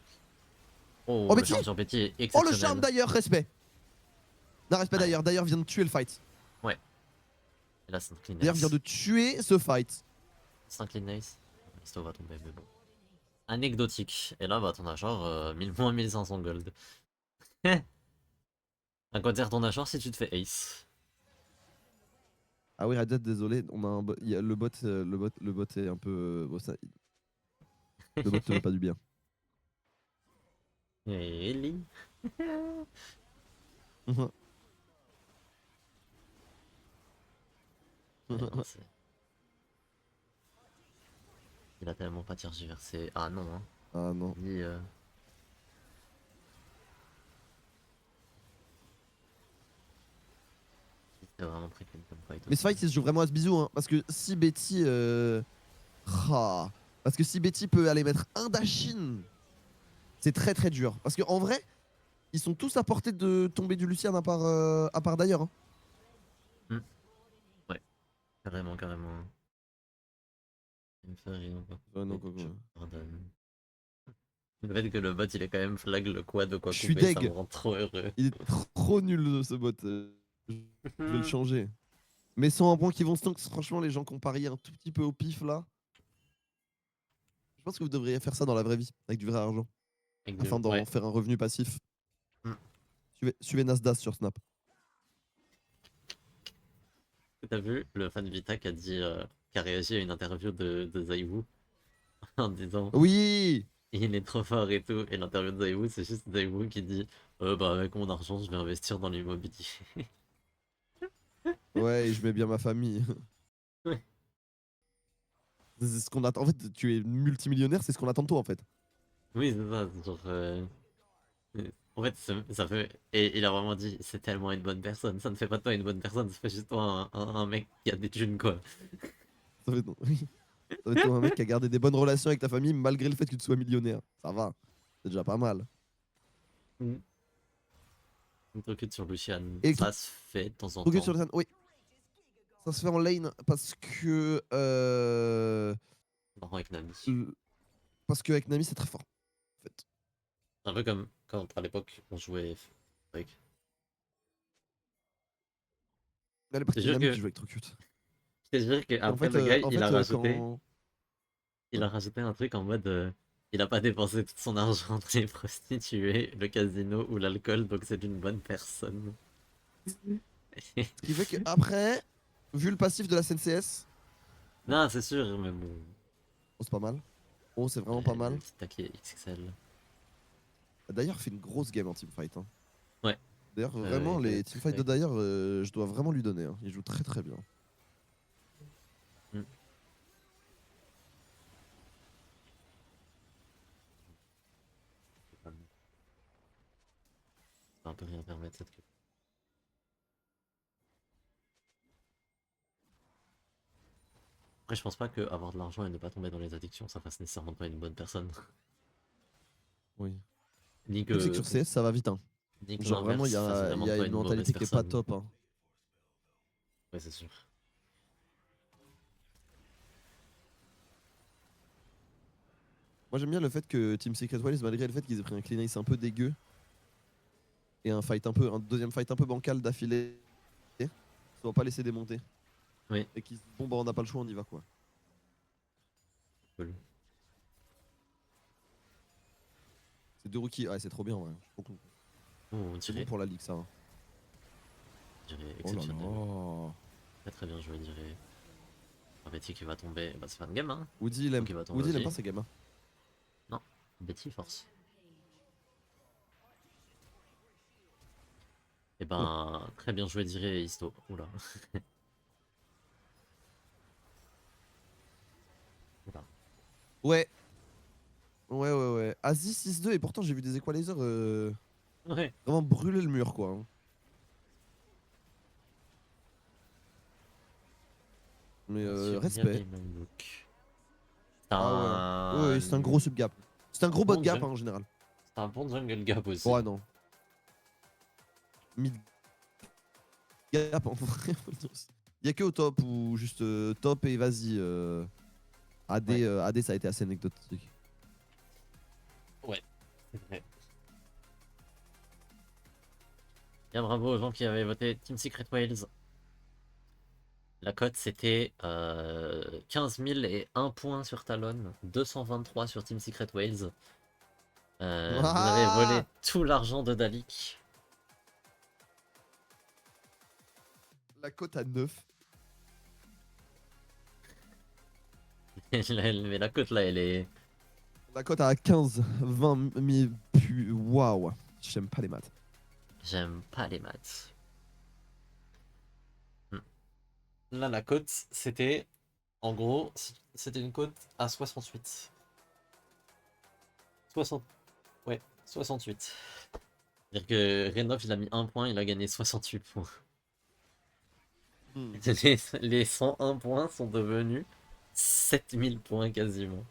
Oh, Oh, le Betty. charme sur Betty est Oh, le charme exceptionnel. d'ailleurs, respect. Non, respect Ouais, d'ailleurs. D'ailleurs, vient de tuer le fight. ouais. Et là, c'est un clean D'ailleurs, vient ace. de tuer ce fight. C'est un clean ace. Histo va tomber, mais bon. Anecdotique. Et là, bah, t'en as genre 1000 moins 1500 gold. À quoi sert ton achat si tu te fais ace? Ah oui, Red Dead, désolé. On a il y a le bot est un peu. Bon, le bot te veut pas du bien. Et Ellie. Ouais, non, il a tellement pas tergiversé. Ah non, hein. Ah non. Ni, c'est vraiment très clean comme fight Mais ce aussi. fight, il se joue vraiment à ce bisou. Hein, parce que si Betty. Ah, parce que si Betty peut aller mettre un Dashin, c'est très très dur. Parce qu'en vrai, ils sont tous à portée de tomber du Lucian à part d'ailleurs. Hein. Hmm. Ouais, carrément, carrément. Il me fait rire, quoi. Ouais, non, Et quoi, je quoi. pardonne. Le fait que le bot il est quand même flag le quad de quoi Je suis couper, ça me deg. rend trop heureux. Il est trop nul ce bot. Je vais le changer. Mais sans un point qui vont stunk, franchement, les gens qui ont parié un tout petit peu au pif là, je pense que vous devriez faire ça dans la vraie vie, avec du vrai argent, afin d'en Ouais. faire un revenu passif. Hmm. Suivez Nasdaq sur Snap. T'as vu le fan Vita qui a dit, qui a réagi à une interview de Zaiwu en disant Oui. il est trop fort et tout. Et l'interview de Zaiwu, c'est juste Zaiwu qui dit bah avec mon argent, je vais investir dans l'immobilier. Ouais, et je mets bien ma famille. Ouais. C'est ce qu'on attend. En fait, tu es multimillionnaire, c'est ce qu'on attend de toi en fait. Oui, c'est ça, c'est genre. En fait, ça fait. Et il a vraiment dit c'est tellement une bonne personne. Ça ne fait pas de toi une bonne personne, ça fait juste toi un mec qui a des thunes, quoi. Ça fait, oui. Ça fait toi un mec qui a gardé des bonnes relations avec ta famille malgré le fait que tu sois millionnaire. Ça va. C'est déjà pas mal. Mm. Une truc sur Lucian, Et ça se fait de temps en Focus temps. sur le scène, oui. Ça se fait en lane parce que. Marrant avec Nami. Parce qu'avec Nami, c'est très fort. En fait. Un peu comme quand à l'époque on jouait avec. À l'époque, Je te c'était une jure amie que, qui jouait avec Trucute. je te jure que Et après le gars, quand. il a rajouté un truc en mode, il a pas dépensé tout son argent dans les prostituées, le casino ou l'alcool, donc c'est une bonne personne. Ce qui fait que après, vu le passif de la CNCS, Non, c'est sûr, mais bon, oh, c'est pas mal. Oh, c'est vraiment pas le mal. petit taquet XXL. D'ailleurs, il fait une grosse game en teamfight. Hein. Ouais, D'ailleurs, vraiment, les très teamfights très de cool. Dyer, je dois vraiment lui donner. Hein. Il joue très très bien. Mm. Ça va un peu rien permettre cette queue. Après, je pense pas que avoir de l'argent et ne pas tomber dans les addictions, ça fasse nécessairement pas une bonne personne. Oui. Ni Le truc, c'est que que, sur CS, ça va vite. Hein. ni que Genre, vraiment, l'inverse fasse il vraiment y de a toi une une mauvaise mentalité qui est pas personne. top. Hein. Ouais, c'est sûr. Moi, j'aime bien le fait que Team Secret Wilds, malgré le fait qu'ils aient pris un clean ace un peu dégueu et un deuxième fight un peu bancal d'affilée, ça va pas laisser démonter. Oui, Et qu'ils se disent, bon, bah, on n'a pas le choix, on y va quoi. cool. C'est deux rookies, ouais, c'est trop bien, ouais. Je suis trop content. Oh, on C'est bon dirait, pour la ligue, ça. Hein. on dirait Oh là exceptionnel. là. Très très bien joué, on dirait. Ah, Betty qui va tomber. Bah, c'est fin de game, hein. Woody, Donc il va tomber Woody, il aime aussi. pas ces games. Hein. Non, Betty force. Et Oh. ben, très bien joué, dirait Isto. Oula. Oula. Ouais. Ouais. Asie 6-2, et pourtant, j'ai vu des equalizers Ouais. vraiment brûler le mur, quoi. Hein. Mais Sur respect. Yami Mamouk. C'est Ah ouais. Ouais, c'est un gros un sub-gap. C'est un gros bot bon gap, hein, jungle. en général. C'est un bon jungle gap aussi. Ouais, non. Mid gap, en vrai. Il y a que au top ou juste top et vas-y. Ouais, AD, ça a été assez anecdotique. ouais, c'est vrai. Bien bravo aux gens qui avaient voté Team Secret Wales. La cote c'était 15 001 points sur Talon, 223 sur Team Secret Wales. Vous avez Ah volé tout l'argent de Dalik. la cote à 9. Mais la cote là, elle est. La cote à 15, 20 000. Waouh. J'aime pas les maths. J'aime pas les maths. Hmm. Là, la cote c'était. En gros, c'était une cote à 68. 60. Ouais, 68. C'est-à-dire que Renov, il a mis 1 point, il a gagné 68 points. Hmm. Les 101 points sont devenus 7000 points quasiment.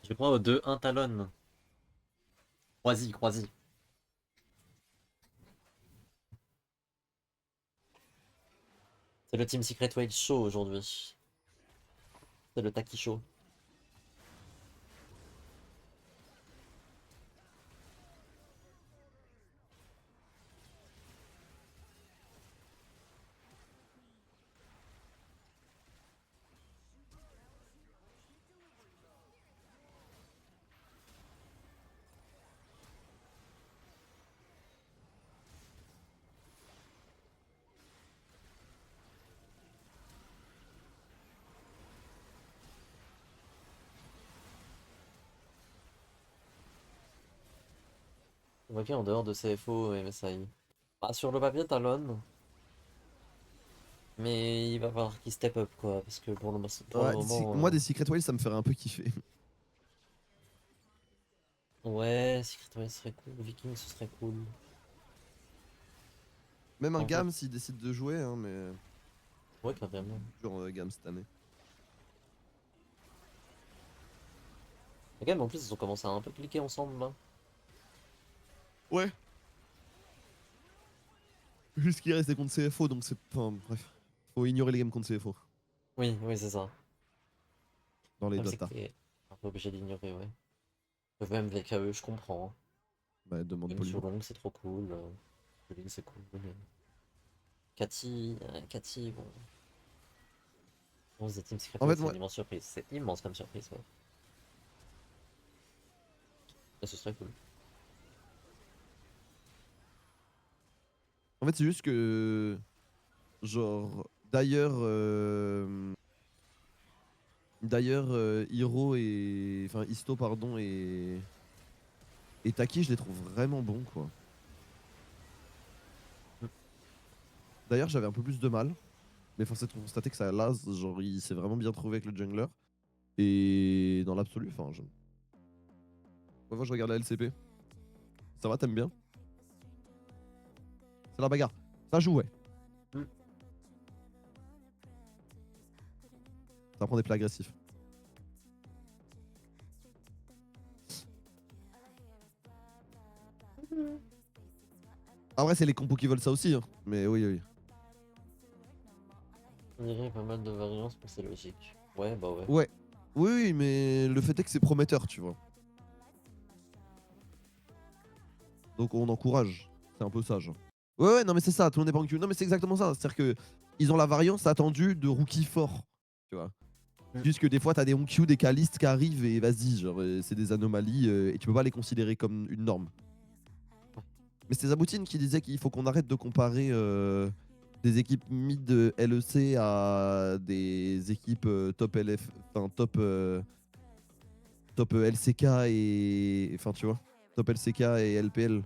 Je crois au 2-1 Talon. Croisy, Croisy. C'est le Team Secret Whale Show aujourd'hui. C'est le Taki Show. Ok, en dehors de CFO et MSI. Bah, sur le papier, Talon. Mais il va falloir qu'il step up quoi. Parce que pour le Ouais, moi, moment. des Secret Whales, ça me ferait un peu kiffer. Ouais, Secret Whale serait cool. Viking, ce serait cool. Même un En vrai, Gam s'il décide de jouer, hein, mais. ouais, carrément. Dur Gam cette année. Les gars, mais en plus, ils ont commencé à un peu cliquer ensemble là. Ouais. Juste qu'il reste des contre CFO, donc c'est. Enfin, bref. Faut ignorer les games contre CFO. Oui, oui, c'est ça. dans les Même c'est que datas. t'es un peu obligé d'ignorer, ouais. Le VMVKE, je comprends. Hein. Bah, demande Game poliment. Long, c'est trop cool. Lune, c'est cool. Mais... Cathy, bon. Bon, The Team Secret En World, fait, c'est moi, une immense surprise. C'est immense comme surprise, ouais. Et ce serait cool. en fait c'est juste que, genre, d'ailleurs, Hiro et, enfin, Isto, pardon, et Taki, je les trouve vraiment bons, quoi. D'ailleurs, j'avais un peu plus de mal, mais force est de constater que ça Laz, genre, il s'est vraiment bien trouvé avec le jungler. Et dans l'absolu, enfin, moi, je regarde la LCP. Ça va, t'aimes bien? C'est la bagarre. Ça joue, ouais. Mm. Ça prend des plats agressifs. En vrai, c'est les compos qui veulent ça aussi, hein. Mais oui, oui. On dirait pas mal de variances, mais c'est logique. Ouais, bah ouais. Ouais. Oui, oui, mais le fait est que c'est prometteur, tu vois. Donc on encourage. C'est un peu ça, genre. Ouais, ouais, non, mais c'est ça, tout le monde n'est pas en queue. Non, mais c'est exactement ça. C'est-à-dire que ils ont la variance attendue de rookies forts. Tu vois. Mm. Juste que des fois, t'as des Honkyu, des Kalistes qui arrivent et vas-y, genre, c'est des anomalies et tu peux pas les considérer comme une norme. Mais c'était Zaboutine qui disait qu'il faut qu'on arrête de comparer des équipes mid LEC à des équipes top LF, enfin top LCK et enfin tu vois, top LCK et LPL.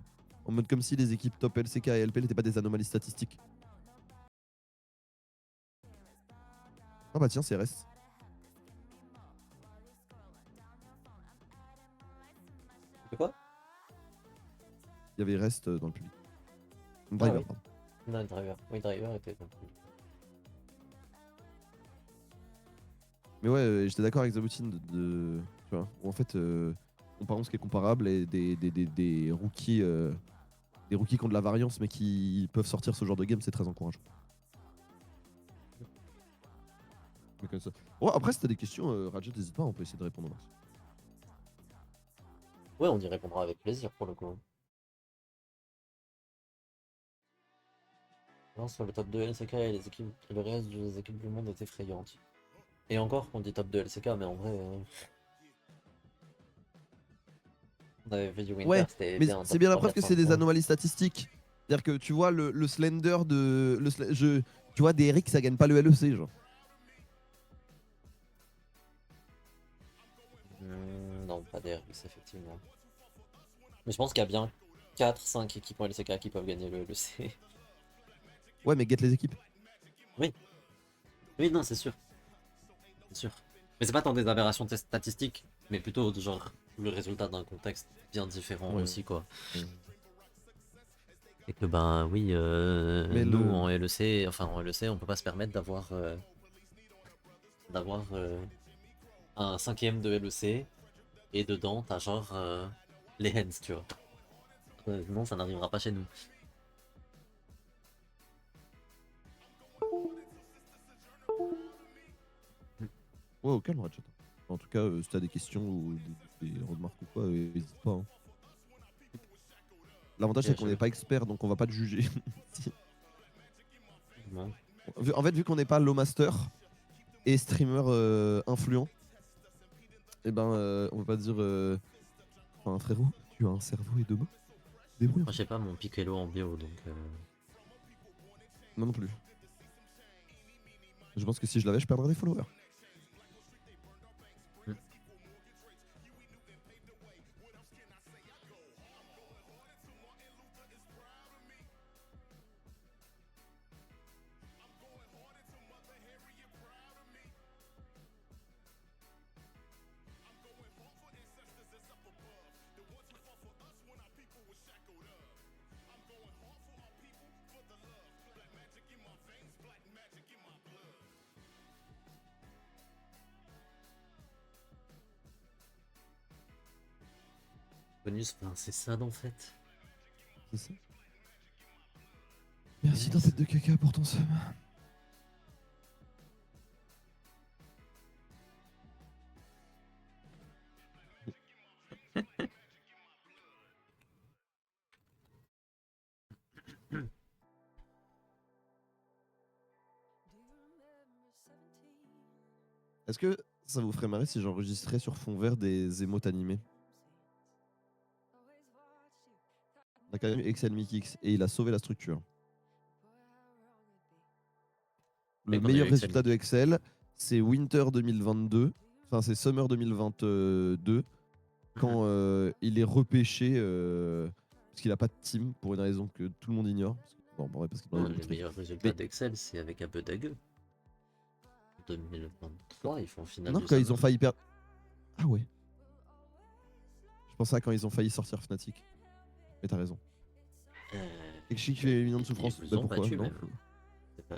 En mode comme si les équipes top LCK et LPL n'étaient pas des anomalies statistiques. Ah bah tiens, c'est Rest. C'est quoi? Il y avait Rest dans le public. Ah Driver, oui. pardon. Non, Driver. Oui, Driver était bon. Mais ouais, j'étais d'accord avec Zaboutine tu vois, où en fait, comparons ce qui est comparable et des rookies. Des rookies qui ont de la variance mais qui peuvent sortir ce genre de game, c'est très encourageant. Mais comme ça. Ouais, après, si t'as des questions, Rajat, n'hésite pas, on peut essayer de répondre au max. Ouais, on y répondra avec plaisir pour le coup. Non, sur le top 2 LCK et les équipes, le reste des équipes du monde est effrayante. Et encore qu'on dit top 2 LCK, mais en vrai, on avait fait du Winter, Ouais, c'était mais bien un c'est top bien la 3 preuve 4 que 5 c'est des points. anomalies statistiques. C'est-à-dire que tu vois le slender de. Tu vois, des Eric, ça gagne pas le LEC, genre. Non, pas DRX, effectivement. Mais je pense qu'il y a bien 4-5 équipes en LCK qui peuvent gagner le LEC. Ouais, mais get les équipes. Oui, oui, non, c'est sûr. C'est sûr. Mais c'est pas tant des aberrations statistiques, mais plutôt genre le résultat d'un contexte bien différent Ouais. aussi, quoi. Ouais. Et que ben oui, Mais nous le. en LEC, enfin en LEC, on peut pas se permettre d'avoir un cinquième de LEC et dedans t'as genre les hands, tu vois. Non, ça n'arrivera pas chez nous. Ouais, au calme, Ratchet. En tout cas, si t'as des questions ou des remarques ou quoi, n'hésite pas, hein. L'avantage, c'est Bien qu'on sûr. n'est pas expert, donc on va pas te juger. Si. Non. En fait, vu qu'on n'est pas low master et streamer influent, et ben, on va pas dire. Enfin, frérot, tu as un cerveau et deux mains. Débrouille un Moi, peu. je sais pas, mon Piccolo en bio, donc. Moi non plus. Je pense que si je l'avais, je perdrais des followers. Hmm. Bonus, enfin, c'est ça en fait. C'est ça. Merci Yes. d'un tête de caca pour ton seum. Est-ce que ça vous ferait marrer si j'enregistrais sur fond vert des émotes animés? On a quand même Excel Mikix et il a sauvé la structure. Le Ouais, qu'on a eu meilleur Excel résultat de Mikix. Excel, c'est Winter 2022. Enfin, c'est Summer 2022. Quand il est repêché parce qu'il a pas de team pour une raison que tout le monde ignore. Bon, en vrai, parce qu'il en a Non, une les truc. meilleurs résultats Mais d'Excel, c'est avec Abedague. 2023, ils font finale non, du quand ils ont Summer. failli perdre. Ah ouais. Je pensais à quand ils ont failli sortir Fnatic. Mais t'as raison. Et que je sais qu'il fait une million de Ils souffrance. vous Bah ont pourquoi? battu Non. même.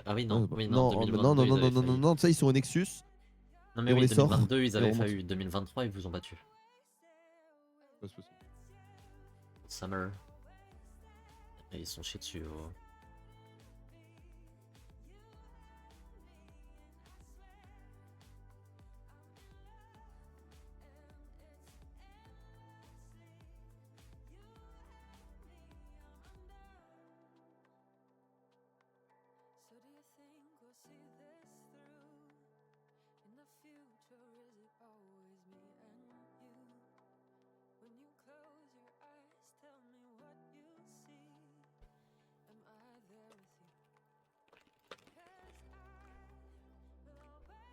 Ah oui, Ouais, non, bah, oui, non, non, non, 2022, non, ils non, avaient non, non, failli. non, non, tu sais, ils sont au Nexus Non, mais et on oui, les sort 2022, ils et on avaient remonte. failli. 2023, ils vous ont battu. Ouais, c'est possible. Summer. Et ils sont chiés dessus.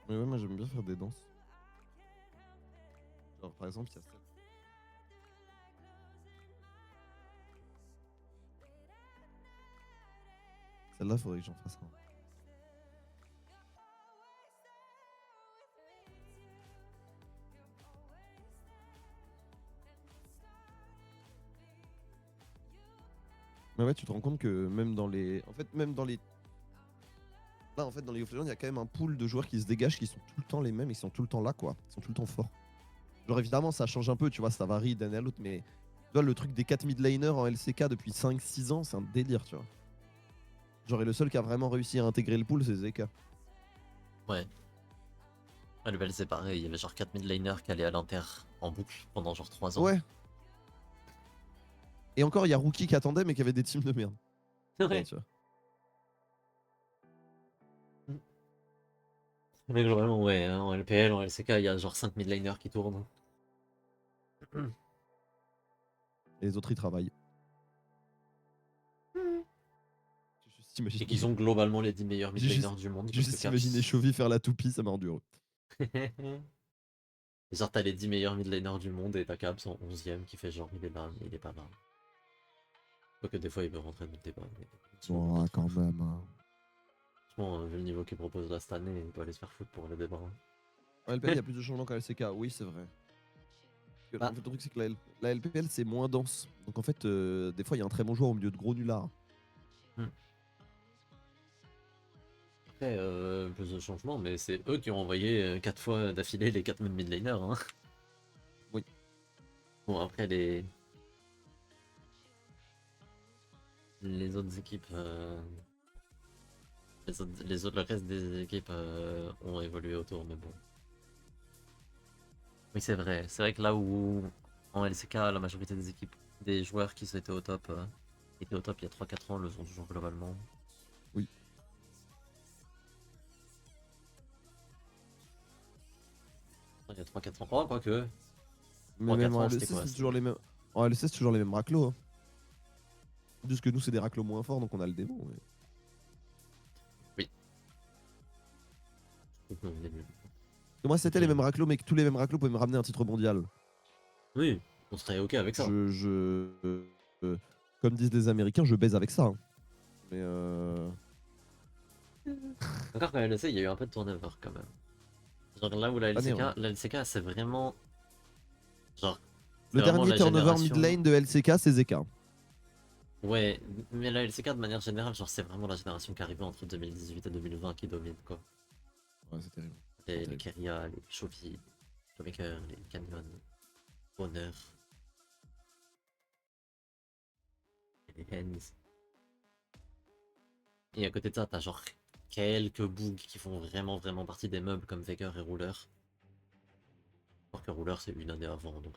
Mais ouais, moi j'aime bien faire des danses. Genre, par exemple, il y a celle. Celle-là, faudrait que j'en fasse un. Mais ouais, tu te rends compte que même dans les. En fait, même dans les. Là, en fait, dans League of Legends, il y a quand même un pool de joueurs qui se dégagent, qui sont tout le temps les mêmes, ils sont tout le temps là, quoi. Ils sont tout le temps forts. Genre, évidemment, ça change un peu, tu vois, ça varie d'année à l'autre, mais. Tu vois, le truc des 4 mid laners en LCK depuis 5-6 ans, c'est un délire, tu vois. Genre, et le seul qui a vraiment réussi à intégrer le pool, c'est Zeka. Ouais. Ah, le Bel, c'est pareil. Il y avait genre 4 mid laners qui allaient à l'Inter en boucle pendant genre 3 ans. Ouais. Et encore, il y a Rookie qui attendait, mais qui avait des teams de merde. Ouais. Tu vois. Mais globalement, ouais, hein, en LPL, en LCK, il y a genre 5 mid laners qui tournent. Et les autres, ils travaillent. J'ai juste Et imaginé, qui sont globalement les 10 meilleurs mid j'ai laners du monde. j'ai Parce que juste imaginé Chovy faire la toupie, ça m'a rendu heureux. Genre, t'as les 10 meilleurs mid laners du monde et t'as Caps en 11ème qui fait genre il est là, mais il est pas là. Quoique des fois il peut rentrer dans le débat. Mais Bon, quand même. Hein. franchement, vu le niveau qu'il propose là cette année, il peut aller se faire foutre pour le débat. En LPL, il y a plus de changements qu'en LCK. Oui, c'est vrai. En Bah, fait, le truc, c'est que la LPL, c'est moins dense. Donc, en fait, des fois, il y a un très bon joueur au milieu de gros nullards. après, plus de changements, mais c'est eux qui ont envoyé 4 fois d'affilée les 4 mêmes mid laners. Hein. Oui. Bon, après, les autres équipes. Le reste des équipes ont évolué autour, mais bon. Oui, c'est vrai. C'est vrai que là où en LCK, la majorité des équipes, des joueurs qui étaient au top, étaient au top il y a 3-4 ans, le sont toujours globalement. Oui. Il y a 3-4 ans. Oh, quoique. Mais même 3-4 en ans, LEC, c'était quoi? c'est toujours les mêmes. En LEC, c'est toujours les mêmes raclos. Hein. Juste que nous, c'est des raclos moins forts, donc on a le démon. Mais... Oui. Et moi, c'était les mêmes raclos, mais que tous les mêmes raclos pouvaient me ramener un titre mondial. Oui, on serait ok avec ça. Comme disent les Américains, je baise avec ça. Hein. Mais Encore quand LEC, il y a eu un peu de turnover quand même. Genre là où la année, LCK, ouais. la LCK c'est vraiment. Genre. C'est Le vraiment dernier la turnover mid génération. lane de LCK, c'est Zeka. Ouais, mais la LCK de manière générale, genre c'est vraiment la génération qui arrivait entre 2018 et 2020 qui domine quoi. Ouais, c'est terrible. Les Keria, les Chovy, les Showmaker, les Canyon, Honor, les Hens. Et à côté de ça, t'as genre quelques bugs qui font vraiment partie des meubles comme Faker et Ruler. Alors que Ruler c'est une année avant donc.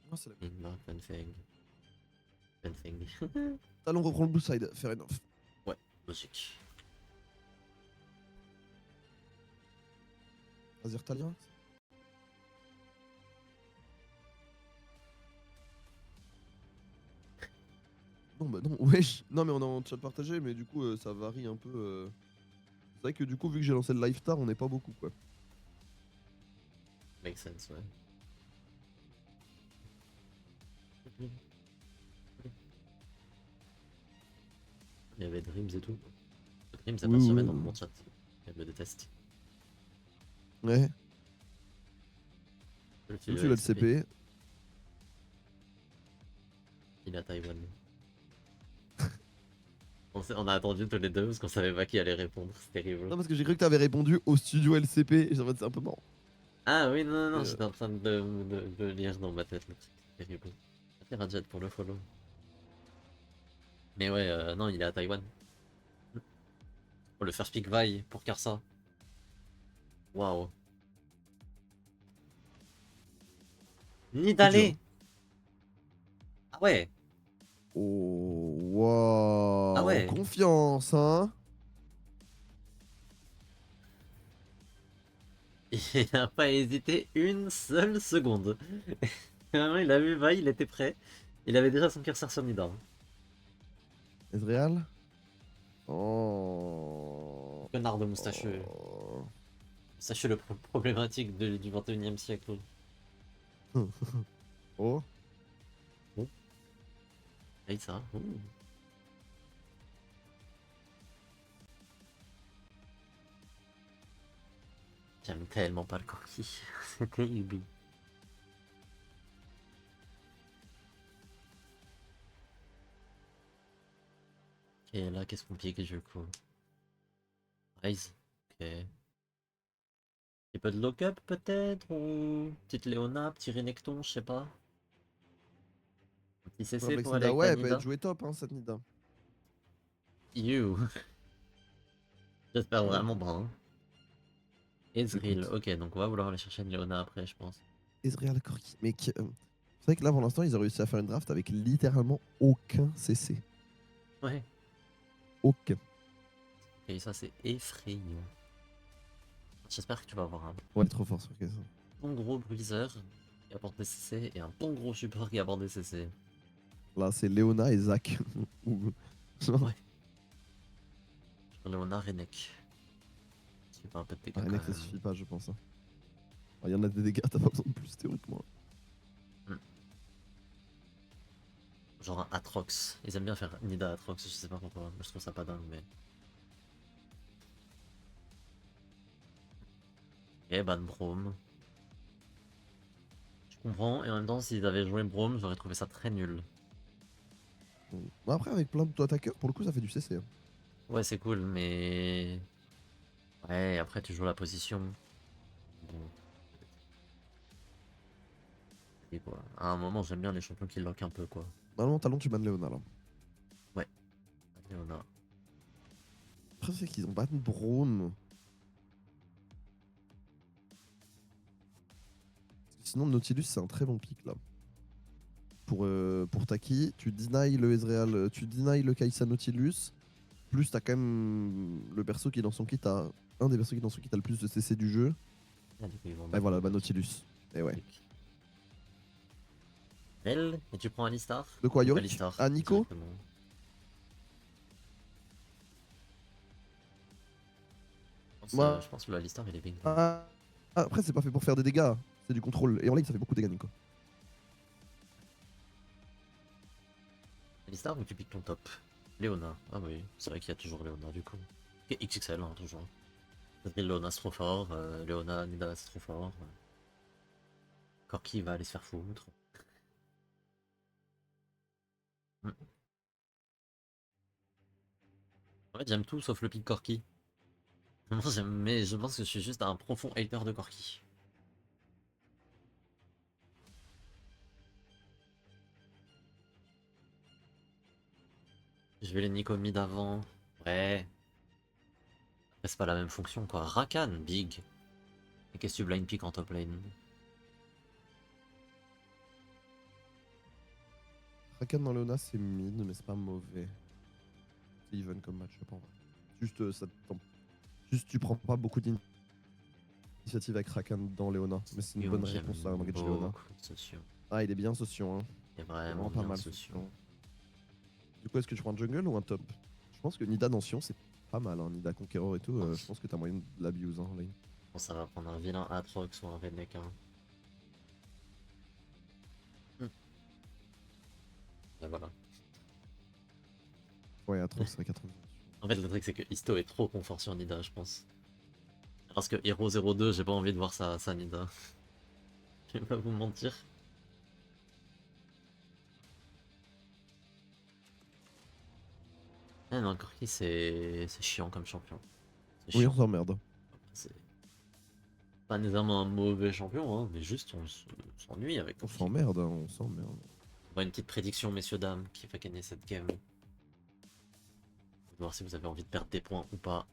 Non, c'est la Mark Van Feng. Anything. Talon reprend le blue side, fair enough. Ouais, logique. Azir Talia. Non, bah non, wesh. Non, mais on est en chat partagé, mais du coup, ça varie un peu. C'est vrai que du coup, vu que j'ai lancé le live star, on n'est pas beaucoup, quoi. Make sense, ouais. Il y avait Dreams et tout. Dreams, ça Oui, passe oui, jamais dans oui. mon chat. Elle me déteste. Ouais. Je Je suis me suis le le LCP. LCP. Il est à Taïwan. On a attendu tous les deux parce qu'on savait pas qui allait répondre. C'est terrible. Non, parce que j'ai cru que t'avais répondu au studio LCP. Et j'en fait, c'est un peu marrant. Ah oui, non, non, Et, non, j'étais en train de lire dans ma tête le truc. C'est terrible. Merci Rajat pour le follow. Mais ouais, non, il est à Taïwan. Pour le first pick Vi pour Karsa. Waouh. c'est dur. Nidalé. Ah ouais. Oh, Ah waouh. ouais. Confiance, hein. Il n'a pas hésité une seule seconde. Vraiment, il a vu Vi, il était prêt. Il avait déjà son curseur sur Nida. Ezreal. Oh. Connard de moustacheux. Oh. Sachez le problématique du 21 e siècle. Oh. Hey, ça. Ouh. J'aime tellement pas le corki. C'est terrible. Ok, là, qu'est-ce qu'on pique du coup? Rise. Ok. Un peu de lock-up peut-être? Ou petite Léona, petit Renekton, je sais pas. Un petit CC Avec pour aller Nida, avec la ouais, elle peut être Nida. jouée top, hein, cette Nida. You. J'espère Ouais. vraiment pas. Hein. Ezreal. Écoute. Ok, donc on va vouloir aller chercher une Léona après, je pense. Ezreal Corki. Mais c'est vrai que là, pour l'instant, ils ont réussi à faire une draft avec littéralement aucun CC. Ouais. Aucun. Ok, ça c'est effrayant. J'espère que tu vas avoir un Ouais, trop fort sur ça. bon gros bruiseur qui apporte des CC et un bon gros support qui apporte des CC. Là, c'est Léona et Zach. Genre, Ouais. Léona Renek. Qui fait un peu de dégâts quand Renek, ça même. suffit pas, je pense. Hein. Il y en a des dégâts, t'as pas besoin de plus, théoriquement. Genre un Atrox. Ils aiment bien faire Nida Atrox, je sais pas pourquoi. Je trouve ça pas dingue, mais. Et ban Braum. Je comprends, et en même temps, s'ils avaient joué Braum, j'aurais trouvé ça très nul. Bon, après, avec plein d'auto-attaqueurs, pour le coup, ça fait du CC. Hein. Ouais, c'est cool, mais. Ouais, après, tu joues la position. Bon. Et quoi. À un moment, j'aime bien les champions qui lock un peu, quoi. Normalement, talon, tu bannes Léona, là. Ouais. Allez, on a. Après, c'est qu'ils ont ban Braum. Sinon, Nautilus, c'est un très bon pick, là. Pour Taki, tu deny le Ezreal, tu deny le Kai'Sa Nautilus, plus t'as quand même le perso qui est dans son kit, un des persos qui est dans son kit a le plus de CC du jeu. Ah, du coup, ils vont Et ban voilà, bah Nautilus. Et ouais. Elle, et tu prends Alistar? De quoi, Ou Yorick? Alistar, Ah, Nico? directement. Moi, Je pense que le Alistar il est big. après, c'est pas fait pour faire des dégâts, c'est du contrôle. Et en lane, ça fait beaucoup de dégâts, Nico. Alistar ou tu piques ton top? Léona. Ah oui, c'est vrai qu'il y a toujours Léona du coup. Et XXL, hein, toujours. Léona c'est trop fort, Léona, Nida c'est trop fort. Corki va aller se faire foutre. Hmm. En fait, j'aime tout sauf le pick Corki. Mais je pense que je suis juste un profond hater de Corki. Je vais les Nico mid avant. Ouais. Après, c'est pas la même fonction quoi. Rakan, big. Et qu'est-ce que tu blind pick en top lane? Kraken dans Leona, c'est mid, mais c'est pas mauvais. C'est even comme match, je pense. Juste, Juste, tu prends pas beaucoup d'initiative avec Kraken dans Leona. Mais c'est une bonne J'aime réponse à Engage Leona. beaucoup Socio. Ah, il est bien Socio, hein. Il est Il est vraiment vraiment pas bien mal Socio. Socio. Du coup, est-ce que tu prends un jungle ou un top? Je pense que Nida dans Sion, c'est pas mal, hein. Nida Conqueror et tout. Je pense que t'as moyen de l'abuse, hein, lane. Bon, ça va prendre un vilain Atrox ou un Renekton. Et voilà. Ouais, Atrox serait 80. En fait, le truc, c'est que Isto est trop confort sur Nida, je pense. Parce que Hero 02, j'ai pas envie de voir sa Nida. Je vais pas vous mentir. Ah non, Corki, c'est chiant comme champion. C'est Oui, on chiant. s'emmerde. C'est pas nécessairement un mauvais champion, hein, mais juste s'ennuie avec On Corki. s'emmerde, hein, on s'emmerde. On va une petite prédiction, messieurs, dames, qui va gagner cette game. On va voir si vous avez envie de perdre des points ou pas.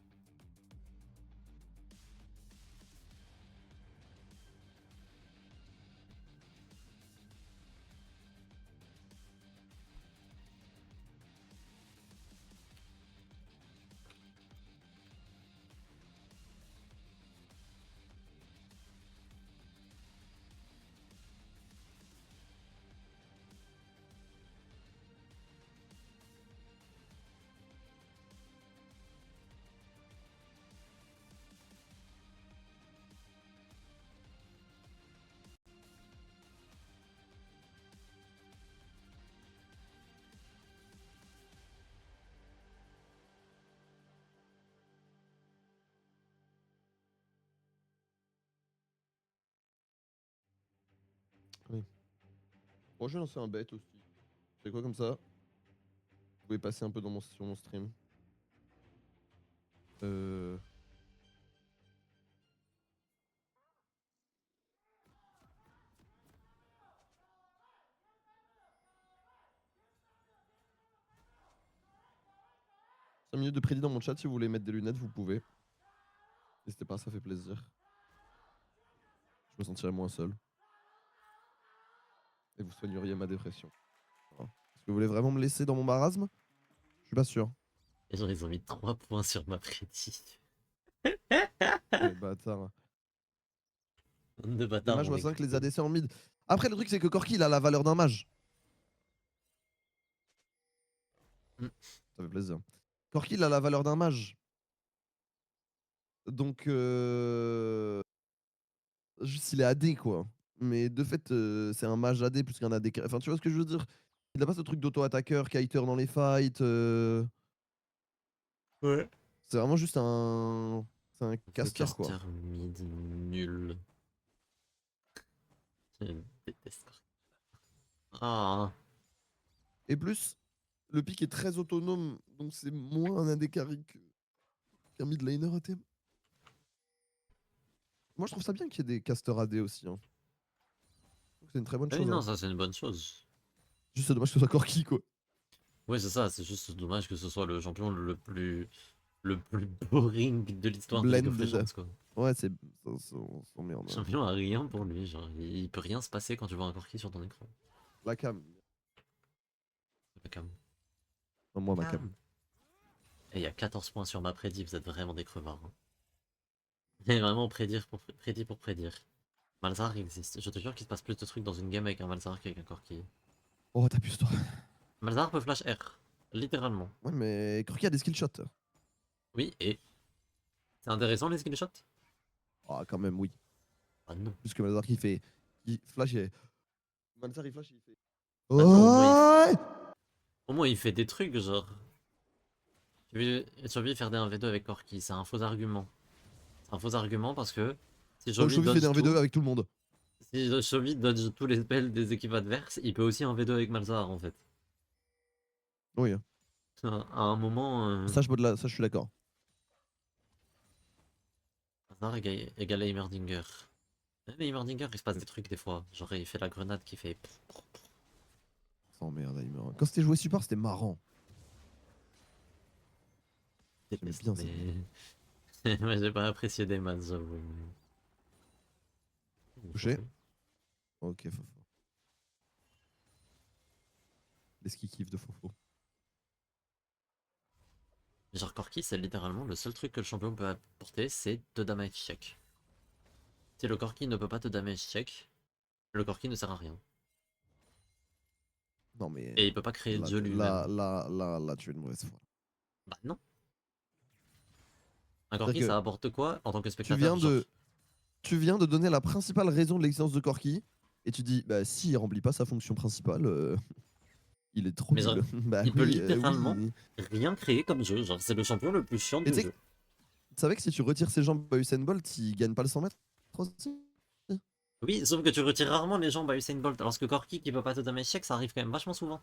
Oui. Bon, je vais lancer un bet aussi. C'est quoi comme ça? Vous pouvez passer un peu sur mon stream. Euh... cinq minutes de prédit dans mon chat, si vous voulez mettre des lunettes, vous pouvez. N'hésitez pas, ça fait plaisir. Je me sentirais moins seul. Et vous soigneriez ma dépression. Voilà. Est-ce que vous voulez vraiment me laisser dans mon marasme? Je suis pas sûr. Les gens, ils ont mis 3 points sur ma prédit. Les bâtards. De Les bâtards mages ont moins 5, les écouté. ADC en mid. Après, le truc, c'est que Corki, il a la valeur d'un mage. Mm. Ça fait plaisir. Corki, il a la valeur d'un mage. Donc, juste, il est AD, quoi. Mais de fait, c'est un mage AD plus qu'un AD. Enfin, tu vois ce que je veux dire? Il a pas ce truc d'auto-attaqueur, kiter dans les fights. Ouais. C'est vraiment juste un. C'est un Le caster, quoi. caster mid nul. Je déteste Corki. Ah, Et plus, le pick est très autonome, donc c'est moins un AD carry qu'un mid laner à thème. Moi, je trouve ça bien qu'il y ait des casters AD aussi, hein. C'est une très bonne oui, chose, non, hein. ça c'est une bonne chose. Juste, c'est dommage que ce soit Corki, quoi. Oui, c'est ça, c'est juste dommage que ce soit le champion le plus boring de l'histoire de League of Blend. Legends, quoi. Ouais, on s'emmerde, Le hein. champion a rien pour lui, genre, il peut rien se passer quand tu vois un Corki sur ton écran. La cam. La cam. Non, moi, ma cam. Cam. Et il y a 14 points sur ma prédit, vous êtes vraiment des crevards. Hein. Et vraiment prédit pour prédire. Malzahar existe. Je te jure qu'il se passe plus de trucs dans une game avec un Malzahar qu'avec un Corki. Oh, t'abuses, toi. Malzahar peut flash R. Littéralement. Ouais, mais Corki a des skill shots. Oui, et c'est intéressant les skillshots? Ah, quand même, oui. Ah non. Plus que Malzar qui fait. Qui flash et. Malzar, il flash, il fait. Bah non, Ouais. au moins il fait des trucs, genre. Tu as vu faire des 1v2 avec Corki, c'est un faux argument. C'est un faux argument parce que si Oh, Chovy Chovy fait des dodge 1v2 tout, avec tout le monde. si Chovy dodge tous les spells des équipes adverses, il peut aussi 1v2 avec Malzahar en fait. Oui, hein. À un moment, Ça, je suis d'accord. Malzahar égale Heimerdinger. Même Heimerdinger, il se passe des trucs des fois. Genre il fait la grenade qui fait. Oh merde, il meurt. Quand c'était joué support, c'était marrant. Je J'aimais déteste, bien ça. mais. Moi j'ai pas apprécié des maths, j'avoue. Touché. Ok, fort. Qu'est-ce qu'il kiffe de Fofo? Genre Corki, c'est littéralement le seul truc que le champion peut apporter, c'est te damage check. Si le Corki ne peut pas te damage check, le Corki ne sert à rien. Non, mais Et il peut pas créer de là, jeu lui-même. tu es une mauvaise foi. Bah non. Un Corki, C'est-à-dire ça que apporte quoi en tant que tu spectateur? viens Genre, de, tu viens de donner la principale raison de l'existence de Corki et tu dis, bah si il remplit pas sa fonction principale, il est trop mais genre, nul. Bah il peut oui, littéralement oui. rien créer comme jeu. Genre, c'est le champion le plus chiant Et du tu sais, jeu. tu savais que si tu retires ses jambes à Usain Bolt, il gagne pas le 100 mètres aussi. Oui, sauf que tu retires rarement les jambes à Usain Bolt, alors que Corki qui peut pas te damage check, ça arrive quand même vachement souvent.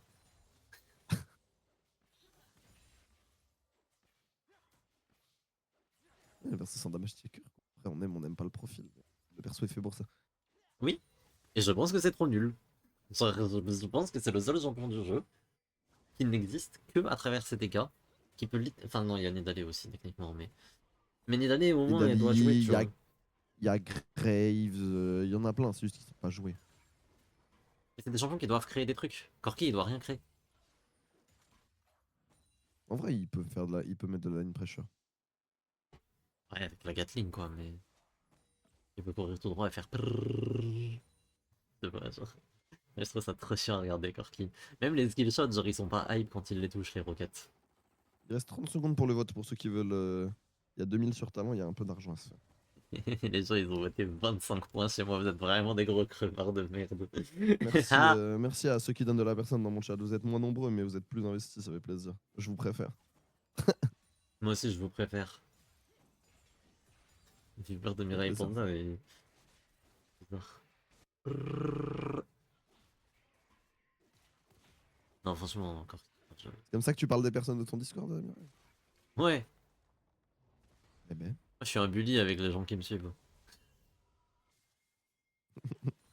Ouais, versus sans damage checker. Après, on n'aime pas le profil. Le perso est fait pour ça. Oui, et je pense que c'est trop nul. Genre, je pense que c'est le seul champion du jeu qui n'existe que à travers ces dégâts. Qui peut Enfin non, il y a Nidalee aussi techniquement, mais Nidalee au Et moins elle doit jouer, Dali, tu vois. il y a Graves, il y en a plein, c'est juste qu'ils sont pas joués. Et c'est des champions qui doivent créer des trucs. Corki il doit rien créer. En vrai, il peut mettre de la line pressure. Ouais, avec la Gatling quoi, mais il peut courir tout droit et faire prrrr. C'est vrai, genre. Mais je trouve ça trop chiant à regarder Corki. Même les skill shots, genre ils sont pas hype quand ils les touchent les roquettes. Il reste 30 secondes pour le vote pour ceux qui veulent. Il y a 2000 sur talent, il y a un peu d'argent à se faire. Les gens ils ont voté 25 points chez moi, vous êtes vraiment des gros crevards de merde. Merci, merci à ceux qui donnent de la personne dans mon chat. Vous êtes moins nombreux, mais vous êtes plus investis, ça fait plaisir. Je vous préfère. Moi aussi je vous préfère. J'ai peur de Mireille plaisir. pour ça, mais. Non, franchement, encore. C'est comme ça que tu parles des personnes de ton Discord, Mireille? Ouais, Eh ben. moi, je suis un bully avec les gens qui me suivent.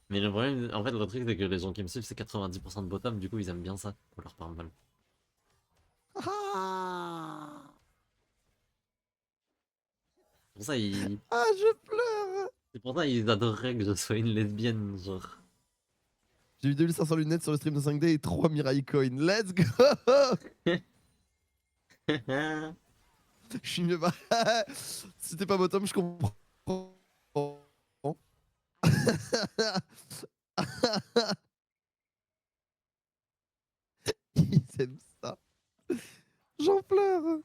Mais le problème, en fait, le truc, c'est que les gens qui me suivent, c'est 90% de bottom, du coup, ils aiment bien ça. On leur parle mal. Ah, C'est pour ça, ils... ah, je pleure! c'est pour ça, ils adoreraient que je sois une lesbienne, genre. J'ai eu 2500 lunettes sur le stream de 5D et 3 Mirai Coin. Let's go! Je suis mieux pas. Si t'es pas bottom, je comprends. Ils aiment ça. J'en pleure.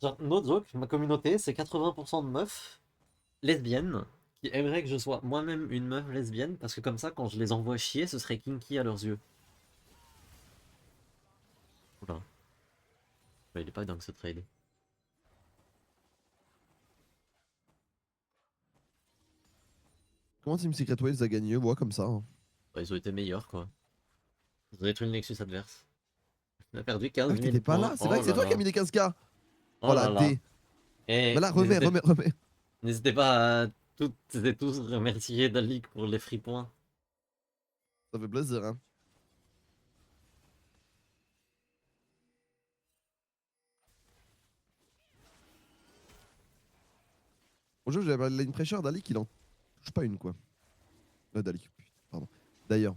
Genre, no joke, ma communauté, c'est 80% de meufs lesbiennes qui aimeraient que je sois moi-même une meuf lesbienne, parce que comme ça, quand je les envoie chier, ce serait kinky à leurs yeux. Oula. Ouais, il est pas dingue ce trade. Comment Team Secret Waves a gagné? Ouais, comme ça. Hein. Ouais, ils ont été meilleurs, quoi. Ils ont détruit le Nexus adverse. On a perdu 15 Ah, 000 t'étais pas points. là. C'est vrai Oh que c'est là toi qui as là. mis les 15K. Oh Oh la là là. D. Et Mais là, remets. n'hésitez pas à toutes et tous remercier Dalik pour les free points. Ça fait plaisir, hein. Au jeu, j'avais la ligne pressure. Dalik, il en touche pas une, quoi. Dalik, putain, pardon. D'ailleurs,